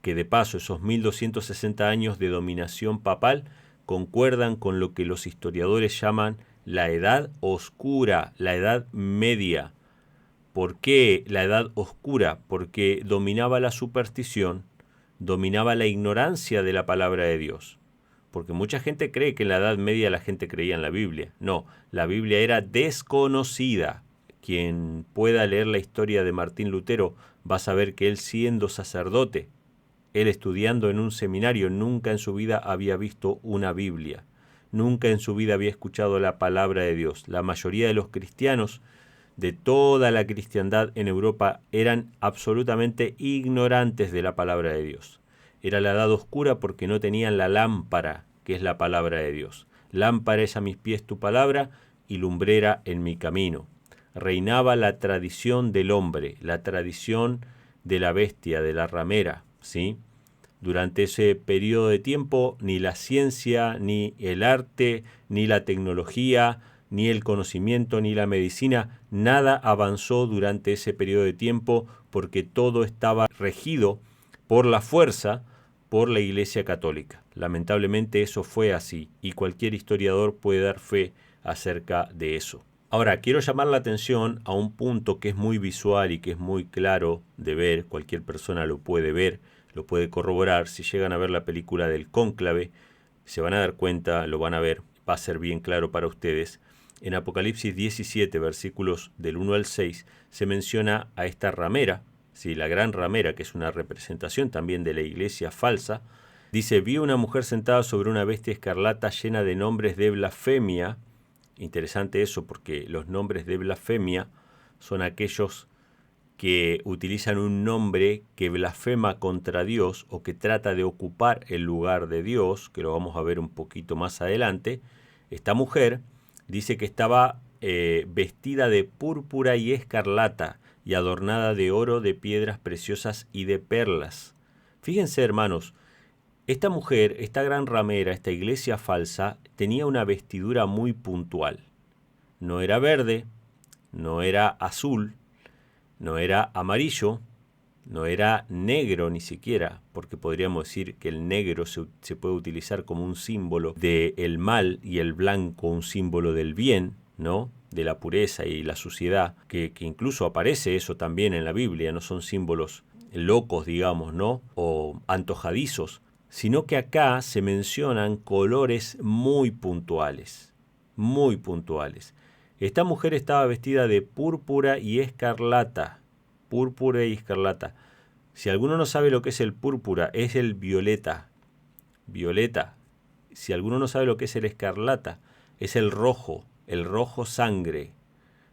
Que de paso, esos 1260 años de dominación papal concuerdan con lo que los historiadores llaman la Edad Oscura, la Edad Media. ¿Por qué la Edad Oscura? Porque dominaba la superstición, dominaba la ignorancia de la palabra de Dios. Porque mucha gente cree que en la Edad Media la gente creía en la Biblia. No, la Biblia era desconocida. Quien pueda leer la historia de Martín Lutero va a saber que él, siendo sacerdote, él estudiando en un seminario, nunca en su vida había visto una Biblia. Nunca en su vida había escuchado la palabra de Dios. La mayoría de los cristianos de toda la cristiandad en Europa eran absolutamente ignorantes de la palabra de Dios. Era la edad oscura porque no tenían la lámpara, que es la palabra de Dios. Lámpara es a mis pies tu palabra y lumbrera en mi camino. Reinaba la tradición del hombre, la tradición de la bestia, de la ramera, ¿sí? Durante ese periodo de tiempo, ni la ciencia, ni el arte, ni la tecnología, ni el conocimiento, ni la medicina, nada avanzó durante ese periodo de tiempo porque todo estaba regido por la fuerza, por la Iglesia Católica. Lamentablemente eso fue así y cualquier historiador puede dar fe acerca de eso. Ahora, quiero llamar la atención a un punto que es muy visual y que es muy claro de ver, cualquier persona lo puede ver, lo puede corroborar. Si llegan a ver la película del Cónclave, se van a dar cuenta, lo van a ver, va a ser bien claro para ustedes. En Apocalipsis 17, versículos del 1 al 6, se menciona a esta ramera, ¿sí? La gran ramera, que es una representación también de la iglesia falsa. Dice: vi una mujer sentada sobre una bestia escarlata llena de nombres de blasfemia. Interesante eso, porque los nombres de blasfemia son aquellos que utilizan un nombre que blasfema contra Dios o que trata de ocupar el lugar de Dios, que lo vamos a ver un poquito más adelante. Esta mujer dice que estaba vestida de púrpura y escarlata y adornada de oro, de piedras preciosas y de perlas. Fíjense, hermanos, Esta mujer, esta gran ramera, esta iglesia falsa, tenía una vestidura muy puntual. No era verde, no era azul, no era amarillo, no era negro ni siquiera, porque podríamos decir que el negro se puede utilizar como un símbolo del mal y el blanco un símbolo del bien, ¿no? De la pureza y la suciedad, que incluso aparece eso también en la Biblia, no son símbolos locos, digamos, ¿no? O antojadizos, sino que acá se mencionan colores muy puntuales, muy puntuales. Esta mujer estaba vestida de púrpura y escarlata, púrpura y escarlata. Si alguno no sabe lo que es el púrpura, es el violeta, violeta. Si alguno no sabe lo que es el escarlata, es el rojo sangre,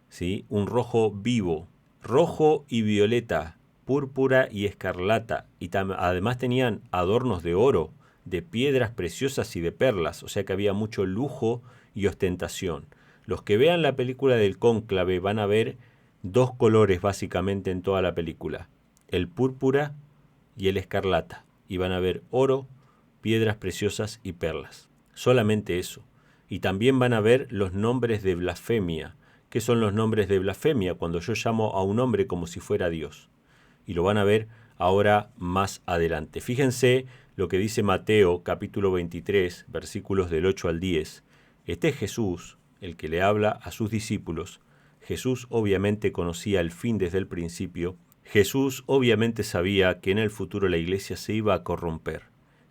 ¿sí? Un rojo vivo, rojo y violeta, púrpura y escarlata, y además tenían adornos de oro, de piedras preciosas y de perlas, o sea que había mucho lujo y ostentación. Los que vean la película del Cónclave van a ver dos colores básicamente en toda la película, el púrpura y el escarlata, y van a ver oro, piedras preciosas y perlas. Solamente eso. Y también van a ver los nombres de blasfemia. ¿Qué son los nombres de blasfemia? Cuando yo llamo a un hombre como si fuera Dios. Y lo van a ver ahora más adelante. Fíjense lo que dice Mateo capítulo 23, versículos del 8 al 10. Este es Jesús, el que le habla a sus discípulos. Jesús obviamente conocía el fin desde el principio. Jesús obviamente sabía que en el futuro la iglesia se iba a corromper.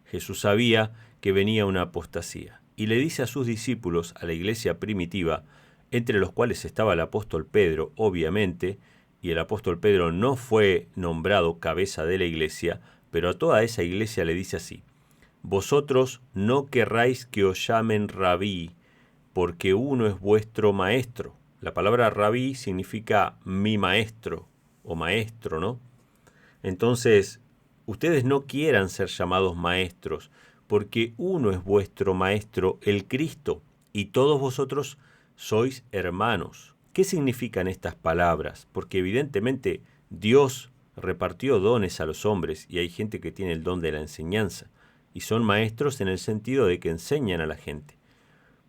Jesús sabía que venía una apostasía. Y le dice a sus discípulos, a la iglesia primitiva, entre los cuales estaba el apóstol Pedro, obviamente, y el apóstol Pedro no fue nombrado cabeza de la iglesia, pero a toda esa iglesia le dice así: vosotros no querráis que os llamen rabí, porque uno es vuestro maestro. La palabra rabí significa mi maestro, o maestro, ¿no? Entonces, ustedes no quieran ser llamados maestros, porque uno es vuestro maestro, el Cristo, y todos vosotros sois hermanos. ¿Qué significan estas palabras? Porque evidentemente Dios repartió dones a los hombres y hay gente que tiene el don de la enseñanza, y son maestros en el sentido de que enseñan a la gente.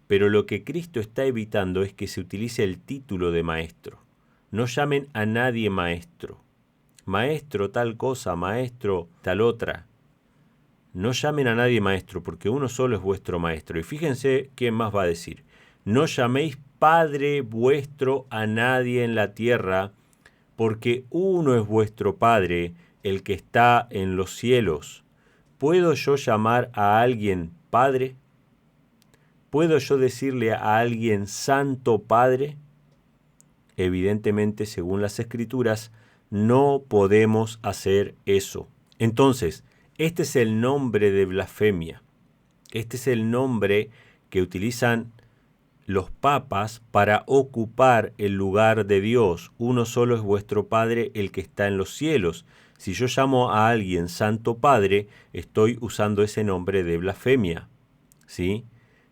Pero lo que Cristo está evitando es que se utilice el título de maestro. No llamen a nadie maestro. Maestro tal cosa, maestro tal otra. No llamen a nadie maestro, porque uno solo es vuestro maestro. Y fíjense quién más va a decir: no llaméis Padre vuestro a nadie en la tierra, porque uno es vuestro Padre, el que está en los cielos. ¿Puedo yo llamar a alguien Padre? ¿Puedo yo decirle a alguien Santo Padre? Evidentemente, según las Escrituras, no podemos hacer eso. Entonces, este es el nombre de blasfemia. Este es el nombre que utilizan los papas para ocupar el lugar de Dios. Uno solo es vuestro Padre, el que está en los cielos. Si yo llamo a alguien Santo Padre, estoy usando ese nombre de blasfemia, ¿sí?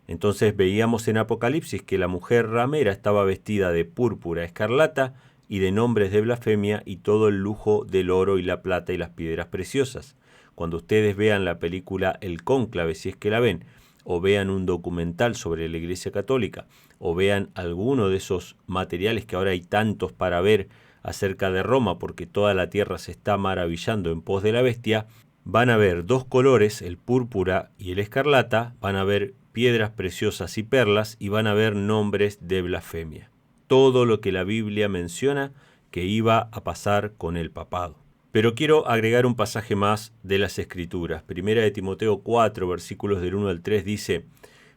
Entonces veíamos en Apocalipsis que la mujer ramera estaba vestida de púrpura escarlata y de nombres de blasfemia y todo el lujo del oro y la plata y las piedras preciosas. Cuando ustedes vean la película El Cónclave, si es que la ven, o vean un documental sobre la Iglesia Católica, o vean alguno de esos materiales que ahora hay tantos para ver acerca de Roma, porque toda la tierra se está maravillando en pos de la bestia, van a ver dos colores, el púrpura y el escarlata, van a ver piedras preciosas y perlas, y van a ver nombres de blasfemia. Todo lo que la Biblia menciona que iba a pasar con el papado. Pero quiero agregar un pasaje más de las Escrituras. Primera de Timoteo 4, versículos del 1 al 3 dice: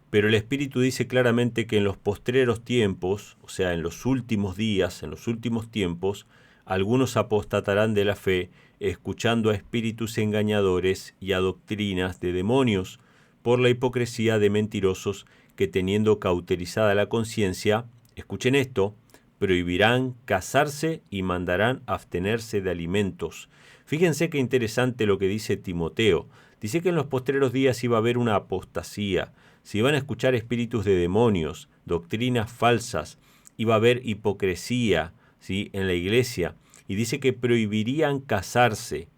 pero el Espíritu dice claramente que en los postreros tiempos, o sea, en los últimos días, en los últimos tiempos, algunos apostatarán de la fe, escuchando a espíritus engañadores y a doctrinas de demonios, por la hipocresía de mentirosos que, teniendo cauterizada la conciencia, escuchen esto, prohibirán casarse y mandarán abstenerse de alimentos. Fíjense qué interesante lo que dice Timoteo. Dice que en los postreros días iba a haber una apostasía, se iban a escuchar espíritus de demonios, doctrinas falsas, iba a haber hipocresía, ¿sí?, en la iglesia, y dice que prohibirían casarse.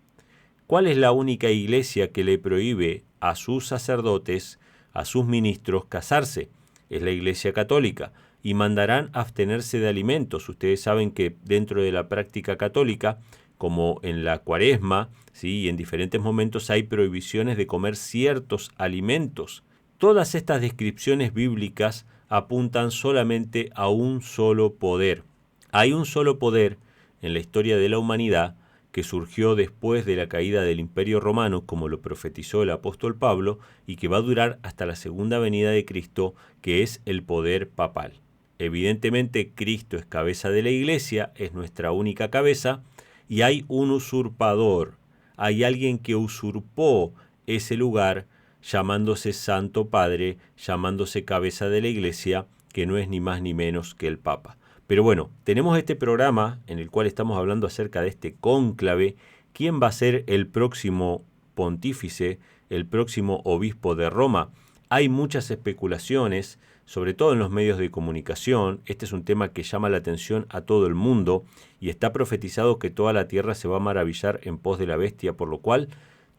¿Cuál es la única iglesia que le prohíbe a sus sacerdotes, a sus ministros, casarse. Es la Iglesia Católica. Y mandarán abstenerse de alimentos. Ustedes saben que dentro de la práctica católica, como en la Cuaresma, ¿sí?, y en diferentes momentos hay prohibiciones de comer ciertos alimentos. Todas estas descripciones bíblicas apuntan solamente a un solo poder. Hay un solo poder en la historia de la humanidad que surgió después de la caída del Imperio Romano, como lo profetizó el apóstol Pablo, y que va a durar hasta la segunda venida de Cristo, que es el poder papal. Evidentemente, Cristo es cabeza de la Iglesia, es nuestra única cabeza, y hay un usurpador, hay alguien que usurpó ese lugar, llamándose Santo Padre, llamándose cabeza de la Iglesia, que no es ni más ni menos que el Papa. Pero bueno, tenemos este programa en el cual estamos hablando acerca de este cónclave, quién va a ser el próximo pontífice, el próximo obispo de Roma. Hay muchas especulaciones, sobre todo en los medios de comunicación. Este es un tema que llama la atención a todo el mundo y está profetizado que toda la tierra se va a maravillar en pos de la bestia, por lo cual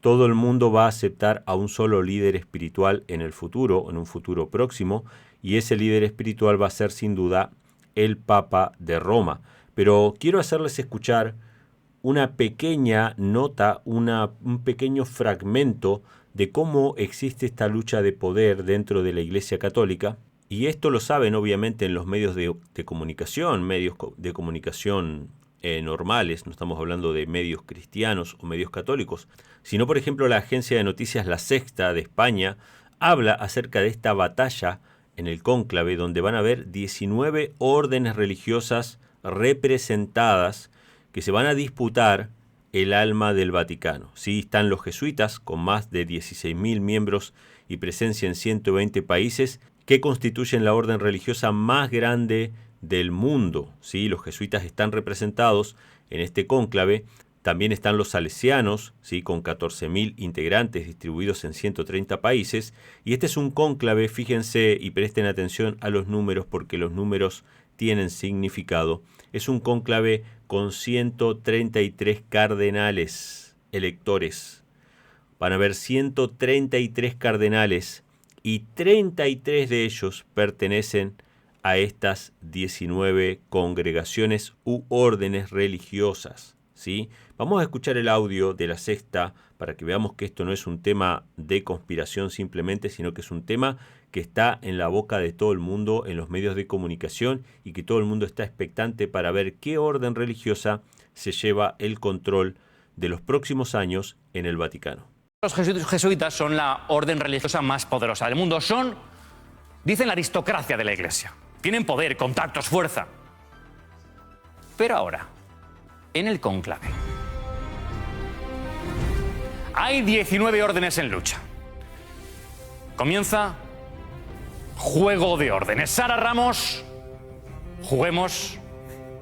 todo el mundo va a aceptar a un solo líder espiritual en el futuro, en un futuro próximo, y ese líder espiritual va a ser sin duda el Papa de Roma. Pero quiero hacerles escuchar una pequeña nota, un pequeño fragmento de cómo existe esta lucha de poder dentro de la Iglesia Católica. Y esto lo saben obviamente en los medios de comunicación, normales, no estamos hablando de medios cristianos o medios católicos, sino por ejemplo la agencia de noticias La Sexta de España habla acerca de esta batalla en el cónclave, donde van a haber 19 órdenes religiosas representadas que se van a disputar el alma del Vaticano. Sí, están los jesuitas, con más de 16.000 miembros y presencia en 120 países, que constituyen la orden religiosa más grande del mundo. Sí, los jesuitas están representados en este cónclave. También están los salesianos, ¿sí?, con 14.000 integrantes distribuidos en 130 países. Y este es un cónclave, fíjense y presten atención a los números porque los números tienen significado. Es un cónclave con 133 cardenales electores. Van a haber 133 cardenales y 33 de ellos pertenecen a estas 19 congregaciones u órdenes religiosas, ¿sí? Vamos a escuchar el audio de La Sexta para que veamos que esto no es un tema de conspiración simplemente, sino que es un tema que está en la boca de todo el mundo, en los medios de comunicación, y que todo el mundo está expectante para ver qué orden religiosa se lleva el control de los próximos años en el Vaticano. Los jesuitas son la orden religiosa más poderosa del mundo. Dicen, la aristocracia de la Iglesia. Tienen poder, contactos, fuerza. Pero ahora, en el cónclave, hay 19 órdenes en lucha. Comienza Juego de Órdenes. Sara Ramos, juguemos.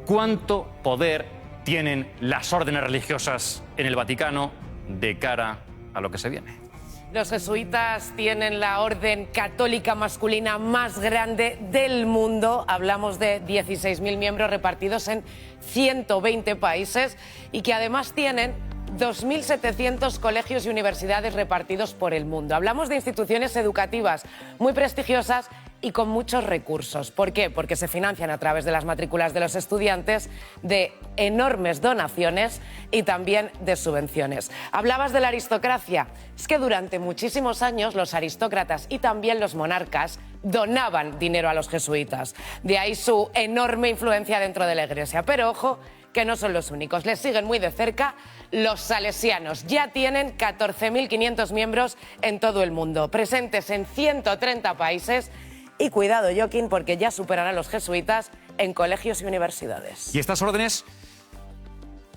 ¿Cuánto poder tienen las órdenes religiosas en el Vaticano de cara a lo que se viene? Los jesuitas tienen la orden católica masculina más grande del mundo. Hablamos de 16.000 miembros repartidos en 120 países y que además tienen 2.700 colegios y universidades repartidos por el mundo. Hablamos de instituciones educativas muy prestigiosas y con muchos recursos. ¿Por qué? Porque se financian a través de las matrículas de los estudiantes, de enormes donaciones y también de subvenciones. Hablabas de la aristocracia. Es que durante muchísimos años los aristócratas y también los monarcas donaban dinero a los jesuitas. De ahí su enorme influencia dentro de la Iglesia. Pero ojo, que no son los únicos. Les siguen muy de cerca los salesianos. Ya tienen 14.500 miembros en todo el mundo, presentes en 130 países. Y cuidado, Joaquín, porque ya superarán a los jesuitas en colegios y universidades. ¿Y estas órdenes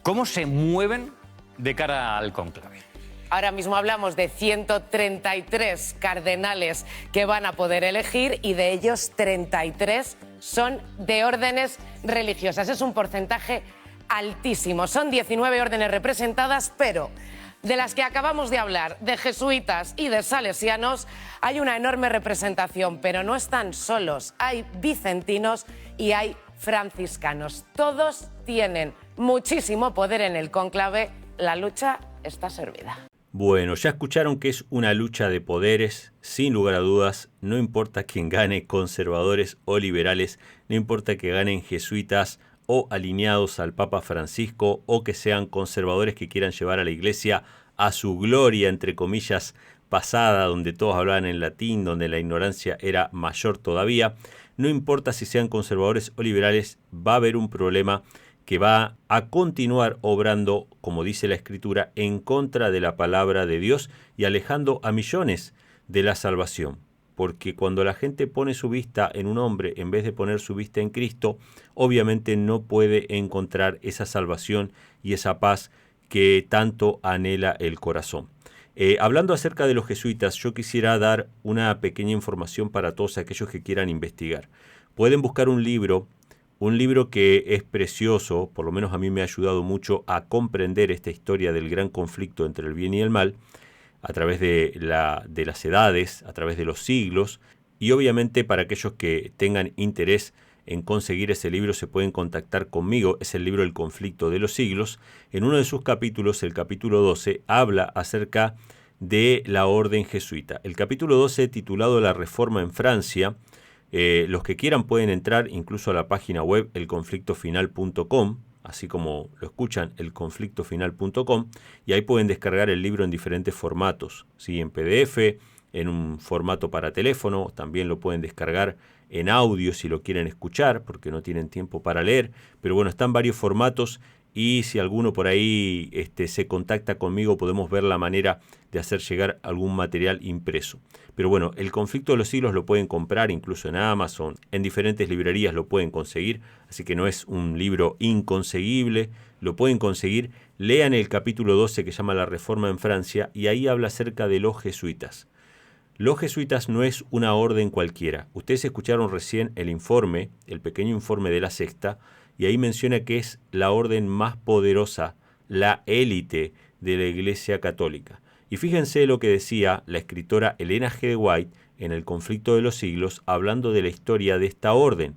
cómo se mueven de cara al cónclave? Ahora mismo hablamos de 133 cardenales que van a poder elegir y de ellos 33 son de órdenes religiosas. Es un porcentaje altísimo. Son 19 órdenes representadas, pero de las que acabamos de hablar, de jesuitas y de salesianos, hay una enorme representación, pero no están solos. Hay vicentinos y hay franciscanos. Todos tienen muchísimo poder en el cónclave. La lucha está servida. Bueno, ya escucharon que es una lucha de poderes, sin lugar a dudas, no importa quién gane, conservadores o liberales, no importa que ganen jesuitas o alineados al Papa Francisco, o que sean conservadores que quieran llevar a la Iglesia a su gloria, entre comillas, pasada, donde todos hablaban en latín, donde la ignorancia era mayor todavía. No importa si sean conservadores o liberales, va a haber un problema que va a continuar obrando, como dice la Escritura, en contra de la palabra de Dios y alejando a millones de la salvación. Porque cuando la gente pone su vista en un hombre en vez de poner su vista en Cristo, obviamente no puede encontrar esa salvación y esa paz que tanto anhela el corazón. Hablando acerca de los jesuitas, yo quisiera dar una pequeña información para todos aquellos que quieran investigar. Pueden buscar un libro que es precioso, por lo menos a mí me ha ayudado mucho a comprender esta historia del gran conflicto entre el bien y el mal, a través de las edades, a través de los siglos, y obviamente para aquellos que tengan interés en conseguir ese libro se pueden contactar conmigo. Es el libro El conflicto de los siglos. En uno de sus capítulos, el capítulo 12, habla acerca de la orden jesuita. El capítulo 12, titulado La Reforma en Francia, los que quieran pueden entrar incluso a la página web elconflictofinal.com, así como lo escuchan, elconflictofinal.com, y ahí pueden descargar el libro en diferentes formatos, ¿sí? En PDF, en un formato para teléfono, también lo pueden descargar en audio si lo quieren escuchar, porque no tienen tiempo para leer, pero bueno, están varios formatos, y si alguno por ahí se contacta conmigo, podemos ver la manera de hacer llegar algún material impreso. Pero bueno, El conflicto de los siglos lo pueden comprar incluso en Amazon, en diferentes librerías lo pueden conseguir, así que no es un libro inconseguible, lo pueden conseguir. Lean el capítulo 12 que se llama La Reforma en Francia, y ahí habla acerca de los jesuitas. Los jesuitas no es una orden cualquiera. Ustedes escucharon recién el informe, el pequeño informe de la Sexta, y ahí menciona que es la orden más poderosa, la élite de la Iglesia Católica. Y fíjense lo que decía la escritora Elena G. de White en El conflicto de los siglos, hablando de la historia de esta orden.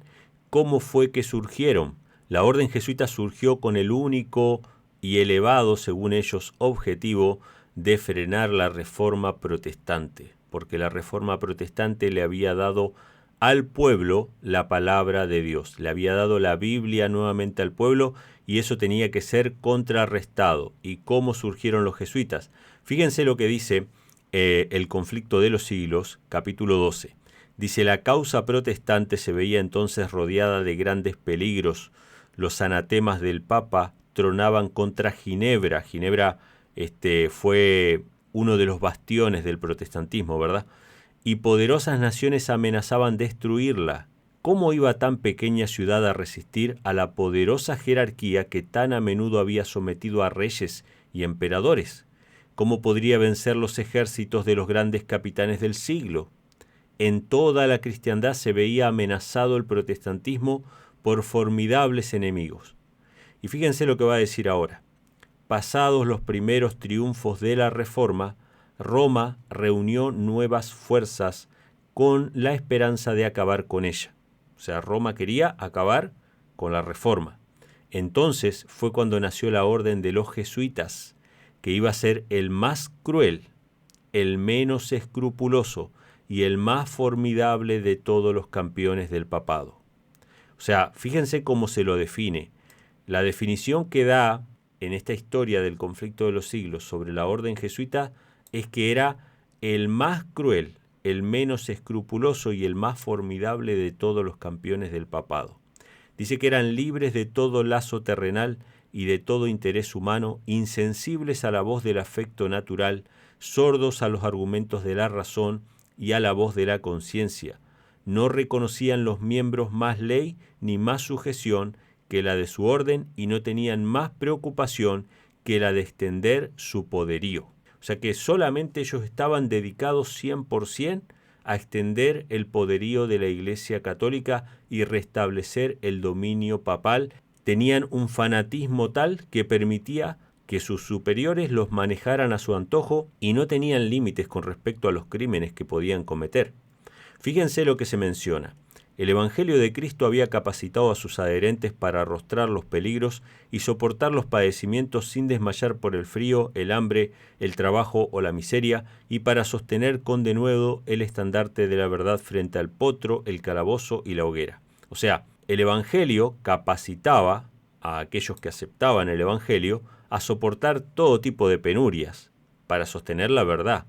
¿Cómo fue que surgieron? La orden jesuita surgió con el único y elevado, según ellos, objetivo de frenar la reforma protestante, porque la reforma protestante le había dado al pueblo la palabra de Dios, le había dado la Biblia nuevamente al pueblo, y eso tenía que ser contrarrestado. ¿Y cómo surgieron los jesuitas? Fíjense lo que dice El conflicto de los siglos, capítulo 12. Dice: la causa protestante se veía entonces rodeada de grandes peligros. Los anatemas del Papa tronaban contra Ginebra. Ginebra fue uno de los bastiones del protestantismo, ¿verdad? Y poderosas naciones amenazaban destruirla. ¿Cómo iba tan pequeña ciudad a resistir a la poderosa jerarquía que tan a menudo había sometido a reyes y emperadores? ¿Cómo podría vencer los ejércitos de los grandes capitanes del siglo? En toda la cristiandad se veía amenazado el protestantismo por formidables enemigos. Y fíjense lo que va a decir ahora. Pasados los primeros triunfos de la Reforma, Roma reunió nuevas fuerzas con la esperanza de acabar con ella. O sea, Roma quería acabar con la Reforma. Entonces fue cuando nació la orden de los jesuitas, que iba a ser el más cruel, el menos escrupuloso y el más formidable de todos los campeones del papado. O sea, fíjense cómo se lo define. La definición que da en esta historia del conflicto de los siglos sobre la orden jesuita es que era el más cruel, el menos escrupuloso y el más formidable de todos los campeones del papado. Dice que eran libres de todo lazo terrenal y de todo interés humano, insensibles a la voz del afecto natural, sordos a los argumentos de la razón y a la voz de la conciencia. No reconocían los miembros más ley ni más sujeción que la de su orden, y no tenían más preocupación que la de extender su poderío. O sea que solamente ellos estaban dedicados 100% a extender el poderío de la Iglesia Católica y restablecer el dominio papal. Tenían un fanatismo tal que permitía que sus superiores los manejaran a su antojo y no tenían límites con respecto a los crímenes que podían cometer. Fíjense lo que se menciona. El Evangelio de Cristo había capacitado a sus adherentes para arrostrar los peligros y soportar los padecimientos sin desmayar por el frío, el hambre, el trabajo o la miseria, y para sostener con denuedo el estandarte de la verdad frente al potro, el calabozo y la hoguera. O sea, el Evangelio capacitaba a aquellos que aceptaban el Evangelio a soportar todo tipo de penurias para sostener la verdad.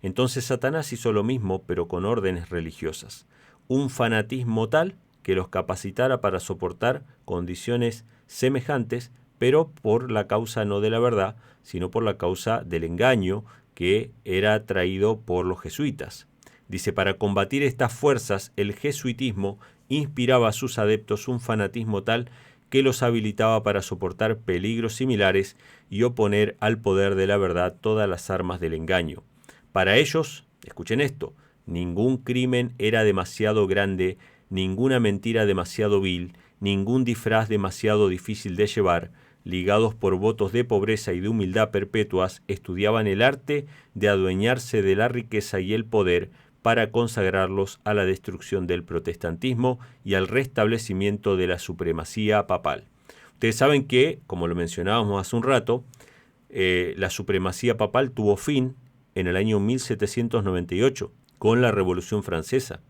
Entonces Satanás hizo lo mismo, pero con órdenes religiosas. Un fanatismo tal que los capacitara para soportar condiciones semejantes, pero por la causa no de la verdad, sino por la causa del engaño que era traído por los jesuitas. Dice, para combatir estas fuerzas, el jesuitismo inspiraba a sus adeptos un fanatismo tal que los habilitaba para soportar peligros similares y oponer al poder de la verdad todas las armas del engaño. Para ellos, escuchen esto, ningún crimen era demasiado grande, ninguna mentira demasiado vil, ningún disfraz demasiado difícil de llevar. Ligados por votos de pobreza y de humildad perpetuas, estudiaban el arte de adueñarse de la riqueza y el poder para consagrarlos a la destrucción del protestantismo y al restablecimiento de la supremacía papal. Ustedes saben que, como lo mencionábamos hace un rato, la supremacía papal tuvo fin en el año 1798 con la Revolución Francesa.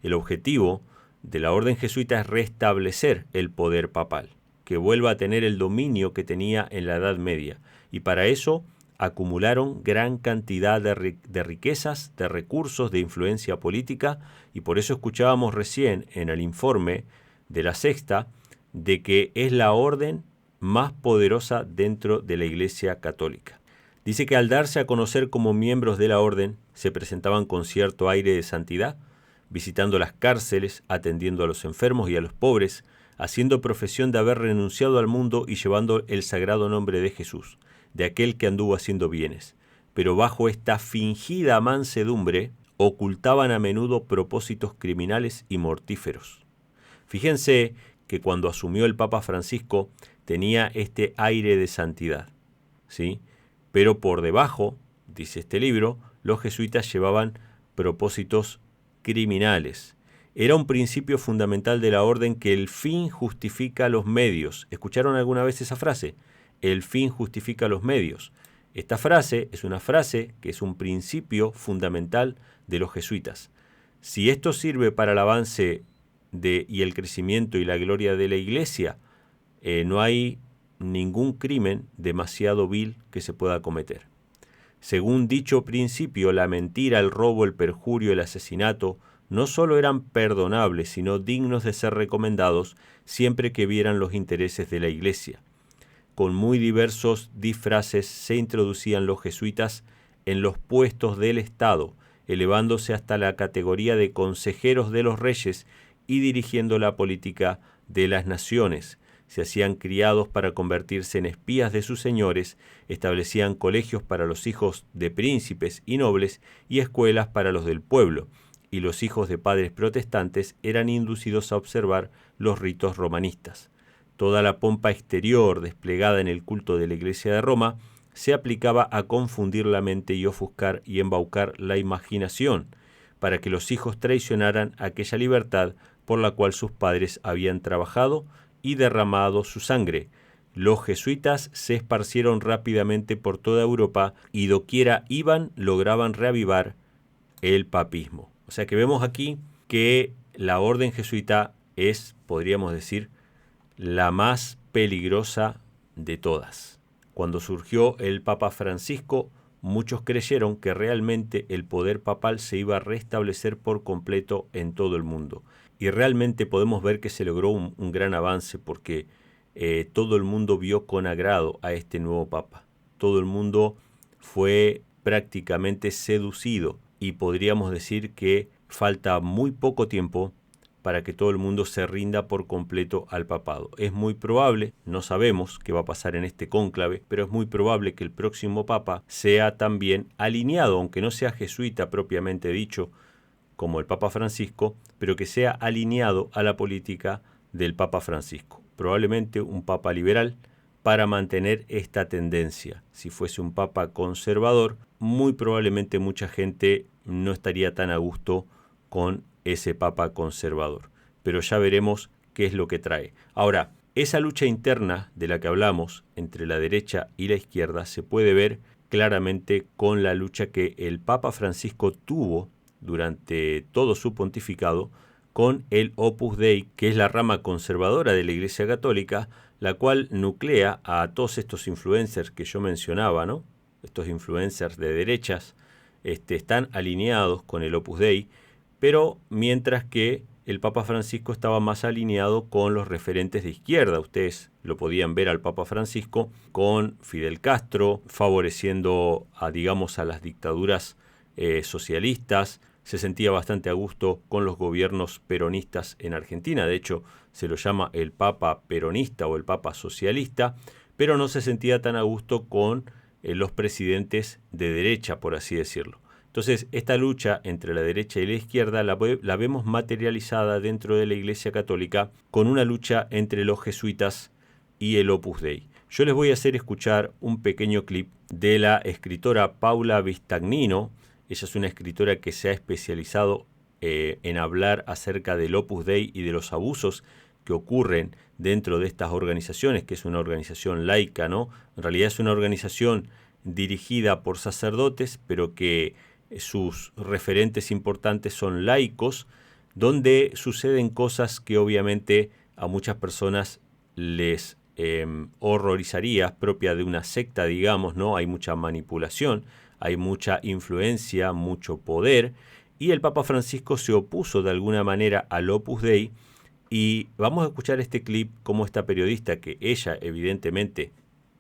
El objetivo de la orden jesuita es restablecer el poder papal, que vuelva a tener el dominio que tenía en la Edad Media, y para eso acumularon gran cantidad de riquezas, de recursos, de influencia política, y por eso escuchábamos recién en el informe de la Sexta de que es la orden más poderosa dentro de la Iglesia Católica. Dice que al darse a conocer como miembros de la orden, se presentaban con cierto aire de santidad, visitando las cárceles, atendiendo a los enfermos y a los pobres, haciendo profesión de haber renunciado al mundo y llevando el sagrado nombre de Jesús, de aquel que anduvo haciendo bienes. Pero bajo esta fingida mansedumbre, ocultaban a menudo propósitos criminales y mortíferos. Fíjense que cuando asumió el Papa Francisco, tenía este aire de santidad, ¿sí? Pero por debajo, dice este libro, los jesuitas llevaban propósitos criminales. Era un principio fundamental de la orden que el fin justifica los medios. ¿Escucharon alguna vez esa frase? El fin justifica los medios. Esta frase es una frase que es un principio fundamental de los jesuitas. Si esto sirve para el avance y el crecimiento y la gloria de la Iglesia, no hay ningún crimen demasiado vil que se pueda cometer. Según dicho principio, la mentira, el robo, el perjurio, el asesinato no solo eran perdonables, sino dignos de ser recomendados siempre que vieran los intereses de la Iglesia. Con muy diversos disfraces se introducían los jesuitas en los puestos del Estado, elevándose hasta la categoría de consejeros de los reyes y dirigiendo la política de las naciones. Se hacían criados para convertirse en espías de sus señores, establecían colegios para los hijos de príncipes y nobles y escuelas para los del pueblo, y los hijos de padres protestantes eran inducidos a observar los ritos romanistas. Toda la pompa exterior desplegada en el culto de la Iglesia de Roma se aplicaba a confundir la mente y ofuscar y embaucar la imaginación, para que los hijos traicionaran aquella libertad por la cual sus padres habían trabajado y derramado su sangre. Los jesuitas se esparcieron rápidamente por toda Europa y doquiera iban lograban reavivar el papismo. O sea que vemos aquí que la orden jesuita es, podríamos decir, la más peligrosa de todas. Cuando surgió el Papa Francisco, muchos creyeron que realmente el poder papal se iba a restablecer por completo en todo el mundo. Y realmente podemos ver que se logró un gran avance porque todo el mundo vio con agrado a este nuevo Papa. Todo el mundo fue prácticamente seducido y podríamos decir que falta muy poco tiempo para que todo el mundo se rinda por completo al papado. Es muy probable, no sabemos qué va a pasar en este cónclave, pero es muy probable que el próximo Papa sea también alineado, aunque no sea jesuita propiamente dicho, como el Papa Francisco, pero que sea alineado a la política del Papa Francisco. Probablemente un Papa liberal para mantener esta tendencia. Si fuese un Papa conservador, muy probablemente mucha gente no estaría tan a gusto con ese Papa conservador. pero ya veremos qué es lo que trae. Ahora, esa lucha interna de la que hablamos entre la derecha y la izquierda se puede ver claramente con la lucha que el Papa Francisco tuvo durante todo su pontificado con el Opus Dei, que es la rama conservadora de la Iglesia Católica, la cual nuclea a todos estos influencers que yo mencionaba, ¿no? Estos influencers de derechas están alineados con el Opus Dei, pero mientras que el Papa Francisco estaba más alineado con los referentes de izquierda. Ustedes lo podían ver al Papa Francisco con Fidel Castro, favoreciendo a las dictaduras socialistas. Se sentía bastante a gusto con los gobiernos peronistas en Argentina. De hecho, se lo llama el Papa peronista o el Papa socialista, pero no se sentía tan a gusto con los presidentes de derecha, por así decirlo. Entonces, esta lucha entre la derecha y la izquierda la vemos materializada dentro de la Iglesia Católica con una lucha entre los jesuitas y el Opus Dei. Yo les voy a hacer escuchar un pequeño clip de la escritora Paula Vistagnino. Ella es una escritora que se ha especializado en hablar acerca del Opus Dei y de los abusos que ocurren dentro de estas organizaciones, que es una organización laica, ¿no? En realidad es una organización dirigida por sacerdotes, pero que sus referentes importantes son laicos, donde suceden cosas que obviamente a muchas personas les horrorizaría, propia de una secta, digamos, ¿no? Hay mucha manipulación, hay mucha influencia, mucho poder, y el Papa Francisco se opuso de alguna manera al Opus Dei, y vamos a escuchar este clip como esta periodista, que ella evidentemente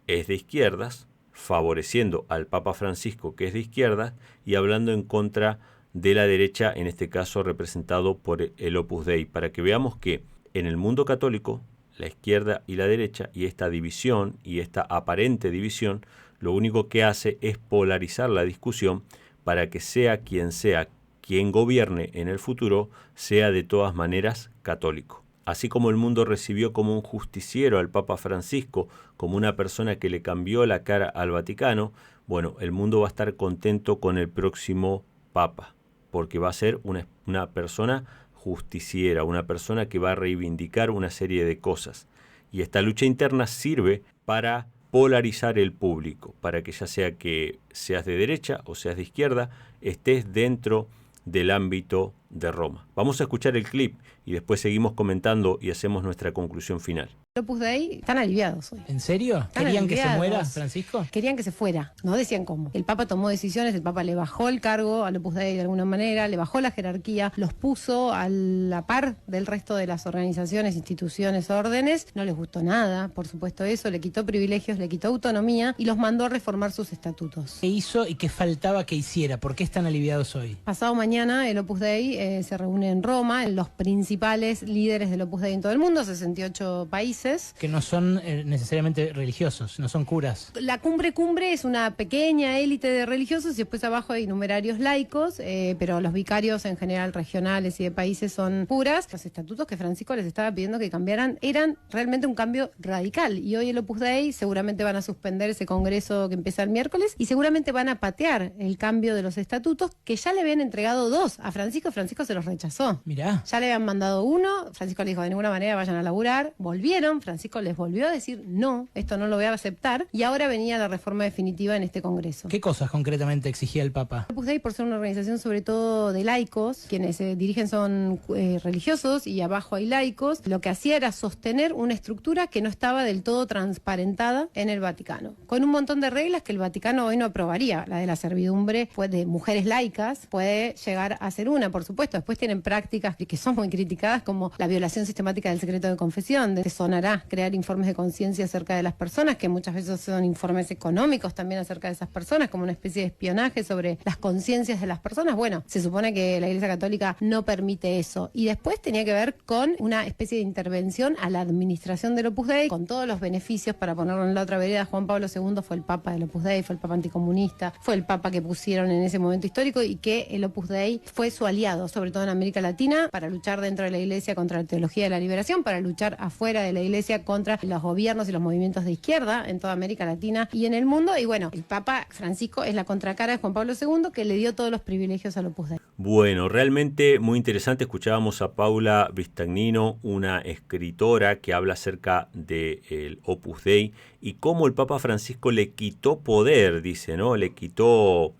es de izquierdas, favoreciendo al Papa Francisco, que es de izquierda, y hablando en contra de la derecha, en este caso representado por el Opus Dei, para que veamos que en el mundo católico, la izquierda y la derecha, y esta división y esta aparente división, lo único que hace es polarizar la discusión para que sea quien gobierne en el futuro, sea de todas maneras católico. Así como el mundo recibió como un justiciero al Papa Francisco, como una persona que le cambió la cara al Vaticano, bueno, el mundo va a estar contento con el próximo Papa, porque va a ser una persona justiciera, una persona que va a reivindicar una serie de cosas. Y esta lucha interna sirve para polarizar el público, para que ya sea que seas de derecha o seas de izquierda, estés dentro del ámbito de Roma. Vamos a escuchar el clip y después seguimos comentando y hacemos nuestra conclusión final. Opus Dei están aliviados hoy. ¿En serio? ¿Querían que se muera Francisco? Querían que se fuera, no decían cómo. El Papa tomó decisiones, el Papa le bajó el cargo al Opus Dei de alguna manera, le bajó la jerarquía, los puso a la par del resto de las organizaciones, instituciones, órdenes. No les gustó nada, por supuesto eso, le quitó privilegios, le quitó autonomía y los mandó a reformar sus estatutos. ¿Qué hizo y qué faltaba que hiciera? ¿Por qué están aliviados hoy? Pasado mañana el Opus Dei se reúne en Roma, los principales líderes del Opus Dei en todo el mundo, 68 países. Que no son necesariamente religiosos, no son curas. La cumbre es una pequeña élite de religiosos y después abajo hay numerarios laicos, pero los vicarios en general regionales y de países son curas. Los estatutos que Francisco les estaba pidiendo que cambiaran eran realmente un cambio radical y hoy el Opus Dei seguramente van a suspender ese congreso que empieza el miércoles y seguramente van a patear el cambio de los estatutos que ya le habían entregado 2 a Francisco. Francisco se los rechazó. Mirá. Ya le habían mandado 1, Francisco le dijo de ninguna manera vayan a laburar, volvieron, Francisco les volvió a decir no, esto no lo voy a aceptar y ahora venía la reforma definitiva en este congreso. ¿Qué cosas concretamente exigía el Papa? Opus Dei, por ser una organización sobre todo de laicos, quienes se dirigen son religiosos y abajo hay laicos, lo que hacía era sostener una estructura que no estaba del todo transparentada en el Vaticano, con un montón de reglas que el Vaticano hoy no aprobaría. La de la servidumbre de mujeres laicas puede llegar a ser una, por supuesto. Después tienen prácticas que son muy criticadas, como la violación sistemática del secreto de confesión. Te sonará crear informes de conciencia acerca de las personas, que muchas veces son informes económicos también acerca de esas personas, como una especie de espionaje sobre las conciencias de las personas. Bueno, se supone que la Iglesia Católica no permite eso. Y después tenía que ver con una especie de intervención a la administración del Opus Dei, con todos los beneficios, para ponerlo en la otra vereda. Juan Pablo II fue el Papa del Opus Dei, fue el Papa anticomunista, fue el Papa que pusieron en ese momento histórico y que el Opus Dei fue su aliado, sobre todo en América Latina, para luchar dentro de la Iglesia contra la teología de la liberación, para luchar afuera de la Iglesia contra los gobiernos y los movimientos de izquierda en toda América Latina y en el mundo. Y bueno, el Papa Francisco es la contracara de Juan Pablo II, que le dio todos los privilegios al Opus Dei. Bueno, realmente muy interesante. Escuchábamos a Paula Vistagnino, una escritora que habla acerca del Opus Dei y cómo el Papa Francisco le quitó poder, dice, ¿no? Le quitó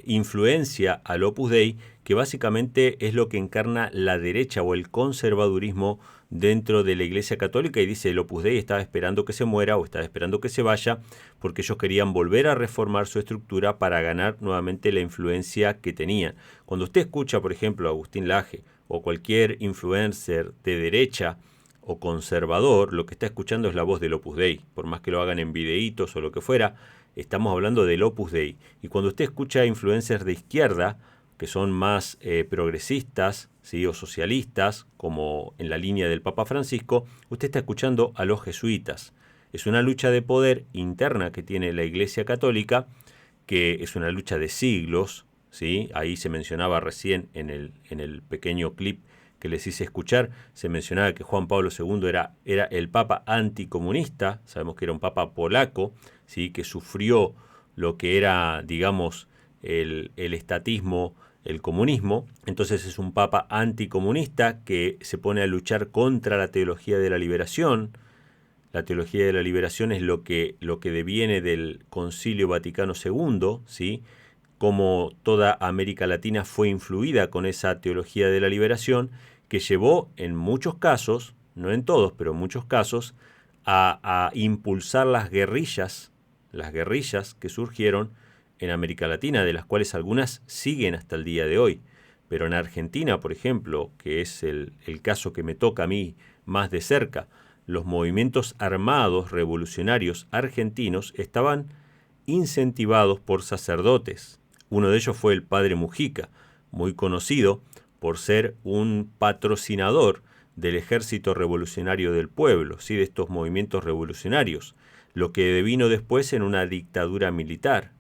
influencia al Opus Dei, que básicamente es lo que encarna la derecha o el conservadurismo dentro de la Iglesia Católica, y dice el Opus Dei estaba esperando que se muera o estaba esperando que se vaya porque ellos querían volver a reformar su estructura para ganar nuevamente la influencia que tenían. Cuando usted escucha, por ejemplo, a Agustín Laje o cualquier influencer de derecha o conservador, lo que está escuchando es la voz del Opus Dei, por más que lo hagan en videitos o lo que fuera, estamos hablando del Opus Dei. Y cuando usted escucha a influencers de izquierda, que son más progresistas, ¿sí?, o socialistas, como en la línea del Papa Francisco, usted está escuchando a los jesuitas. Es una lucha de poder interna que tiene la Iglesia Católica, que es una lucha de siglos, ¿sí? Ahí se mencionaba recién en el pequeño clip que les hice escuchar, se mencionaba que Juan Pablo II era el Papa anticomunista, sabemos que era un Papa polaco, ¿sí?, que sufrió lo que era, digamos, el estatismo, el comunismo. Entonces es un Papa anticomunista que se pone a luchar contra la teología de la liberación. La teología de la liberación es lo que deviene del Concilio Vaticano II, ¿sí?, como toda América Latina fue influida con esa teología de la liberación, que llevó en muchos casos, no en todos, pero en muchos casos, a impulsar las guerrillas que surgieron en América Latina, de las cuales algunas siguen hasta el día de hoy. Pero en Argentina, por ejemplo, que es el caso que me toca a mí más de cerca, los movimientos armados revolucionarios argentinos estaban incentivados por sacerdotes. Uno de ellos fue el padre Mujica, muy conocido por ser un patrocinador del Ejército Revolucionario del Pueblo, ¿sí?, de estos movimientos revolucionarios, lo que devino después en una dictadura militar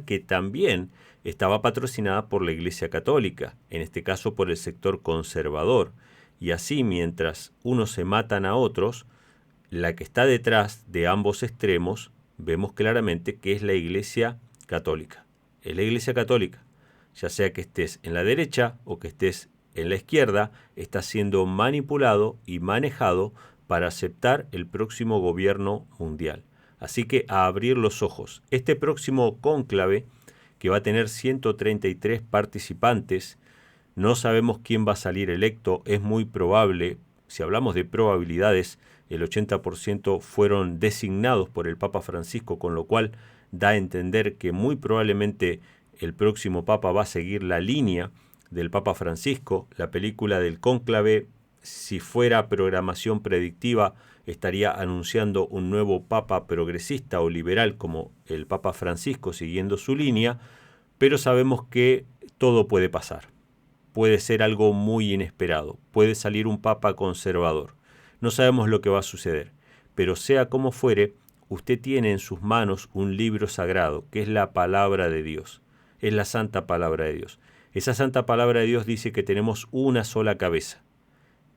que también estaba patrocinada por la Iglesia Católica, en este caso por el sector conservador. Y así, mientras unos se matan a otros, la que está detrás de ambos extremos, vemos claramente que es la Iglesia Católica. Es la Iglesia Católica, ya sea que estés en la derecha o que estés en la izquierda, está siendo manipulado y manejado para aceptar el próximo gobierno mundial. Así que a abrir los ojos. Este próximo cónclave, que va a tener 133 participantes, no sabemos quién va a salir electo, es muy probable, si hablamos de probabilidades, el 80% fueron designados por el Papa Francisco, con lo cual da a entender que muy probablemente el próximo Papa va a seguir la línea del Papa Francisco. La película del cónclave, si fuera programación predictiva, estaría anunciando un nuevo Papa progresista o liberal como el Papa Francisco, siguiendo su línea, pero sabemos que todo puede pasar. Puede ser algo muy inesperado, puede salir un Papa conservador. No sabemos lo que va a suceder, pero sea como fuere, usted tiene en sus manos un libro sagrado, que es la palabra de Dios, es la santa palabra de Dios. Esa santa palabra de Dios dice que tenemos una sola cabeza,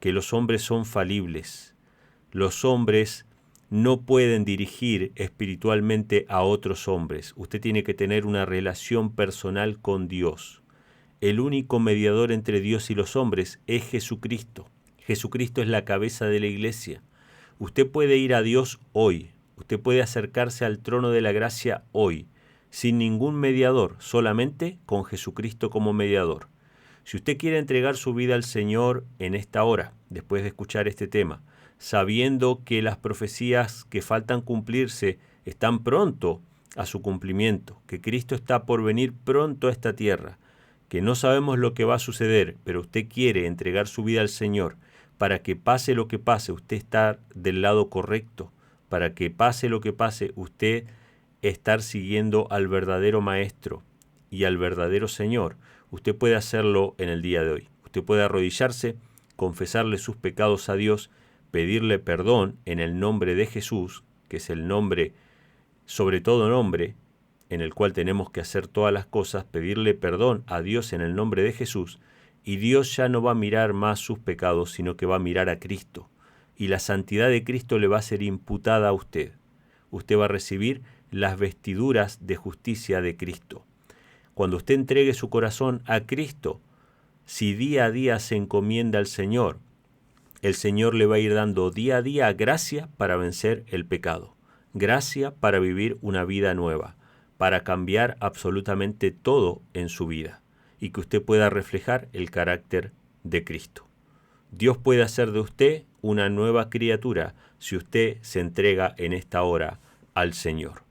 que los hombres son falibles. Los hombres no pueden dirigir espiritualmente a otros hombres. Usted tiene que tener una relación personal con Dios. El único mediador entre Dios y los hombres es Jesucristo. Jesucristo es la cabeza de la iglesia. Usted puede ir a Dios hoy. Usted puede acercarse al trono de la gracia hoy, sin ningún mediador, solamente con Jesucristo como mediador. Si usted quiere entregar su vida al Señor en esta hora, después de escuchar este tema, sabiendo que las profecías que faltan cumplirse están pronto a su cumplimiento, que Cristo está por venir pronto a esta tierra, que no sabemos lo que va a suceder, pero usted quiere entregar su vida al Señor para que pase lo que pase, usted está del lado correcto, para que pase lo que pase, usted estar siguiendo al verdadero Maestro y al verdadero Señor. Usted puede hacerlo en el día de hoy. Usted puede arrodillarse, confesarle sus pecados a Dios, pedirle perdón en el nombre de Jesús, que es el nombre, sobre todo nombre, en el cual tenemos que hacer todas las cosas, pedirle perdón a Dios en el nombre de Jesús, y Dios ya no va a mirar más sus pecados, sino que va a mirar a Cristo. Y la santidad de Cristo le va a ser imputada a usted. Usted va a recibir las vestiduras de justicia de Cristo. cuando usted entregue su corazón a Cristo, si día a día se encomienda al Señor, el Señor le va a ir dando día a día gracia para vencer el pecado, gracia para vivir una vida nueva, para cambiar absolutamente todo en su vida y que usted pueda reflejar el carácter de Cristo. Dios puede hacer de usted una nueva criatura si usted se entrega en esta hora al Señor.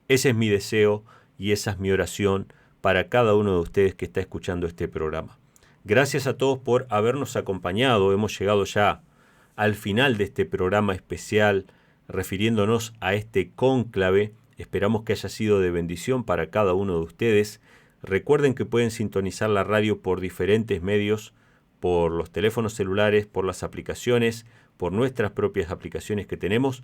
Ese es mi deseo y esa es mi oración para cada uno de ustedes que está escuchando este programa. Gracias a todos por habernos acompañado. Hemos llegado ya al final de este programa especial refiriéndonos a este cónclave. Esperamos que haya sido de bendición para cada uno de ustedes. Recuerden que pueden sintonizar la radio por diferentes medios, por los teléfonos celulares, por las aplicaciones, por nuestras propias aplicaciones que tenemos.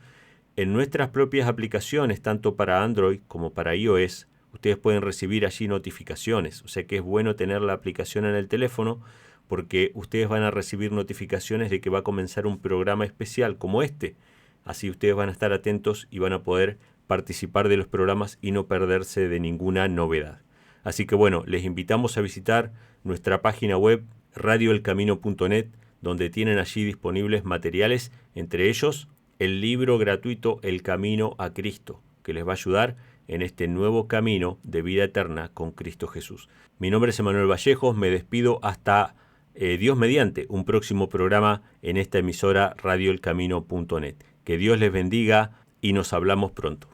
En nuestras propias aplicaciones, tanto para Android como para iOS, ustedes pueden recibir allí notificaciones. O sea que es bueno tener la aplicación en el teléfono porque ustedes van a recibir notificaciones de que va a comenzar un programa especial como este. Así ustedes van a estar atentos y van a poder participar de los programas y no perderse de ninguna novedad. Así que bueno, les invitamos a visitar nuestra página web radioelcamino.net, donde tienen allí disponibles materiales, entre ellos el libro gratuito El Camino a Cristo, que les va a ayudar en este nuevo camino de vida eterna con Cristo Jesús. Mi nombre es Emanuel Vallejos, me despido hasta Dios mediante un próximo programa en esta emisora radioelcamino.net. Que Dios les bendiga y nos hablamos pronto.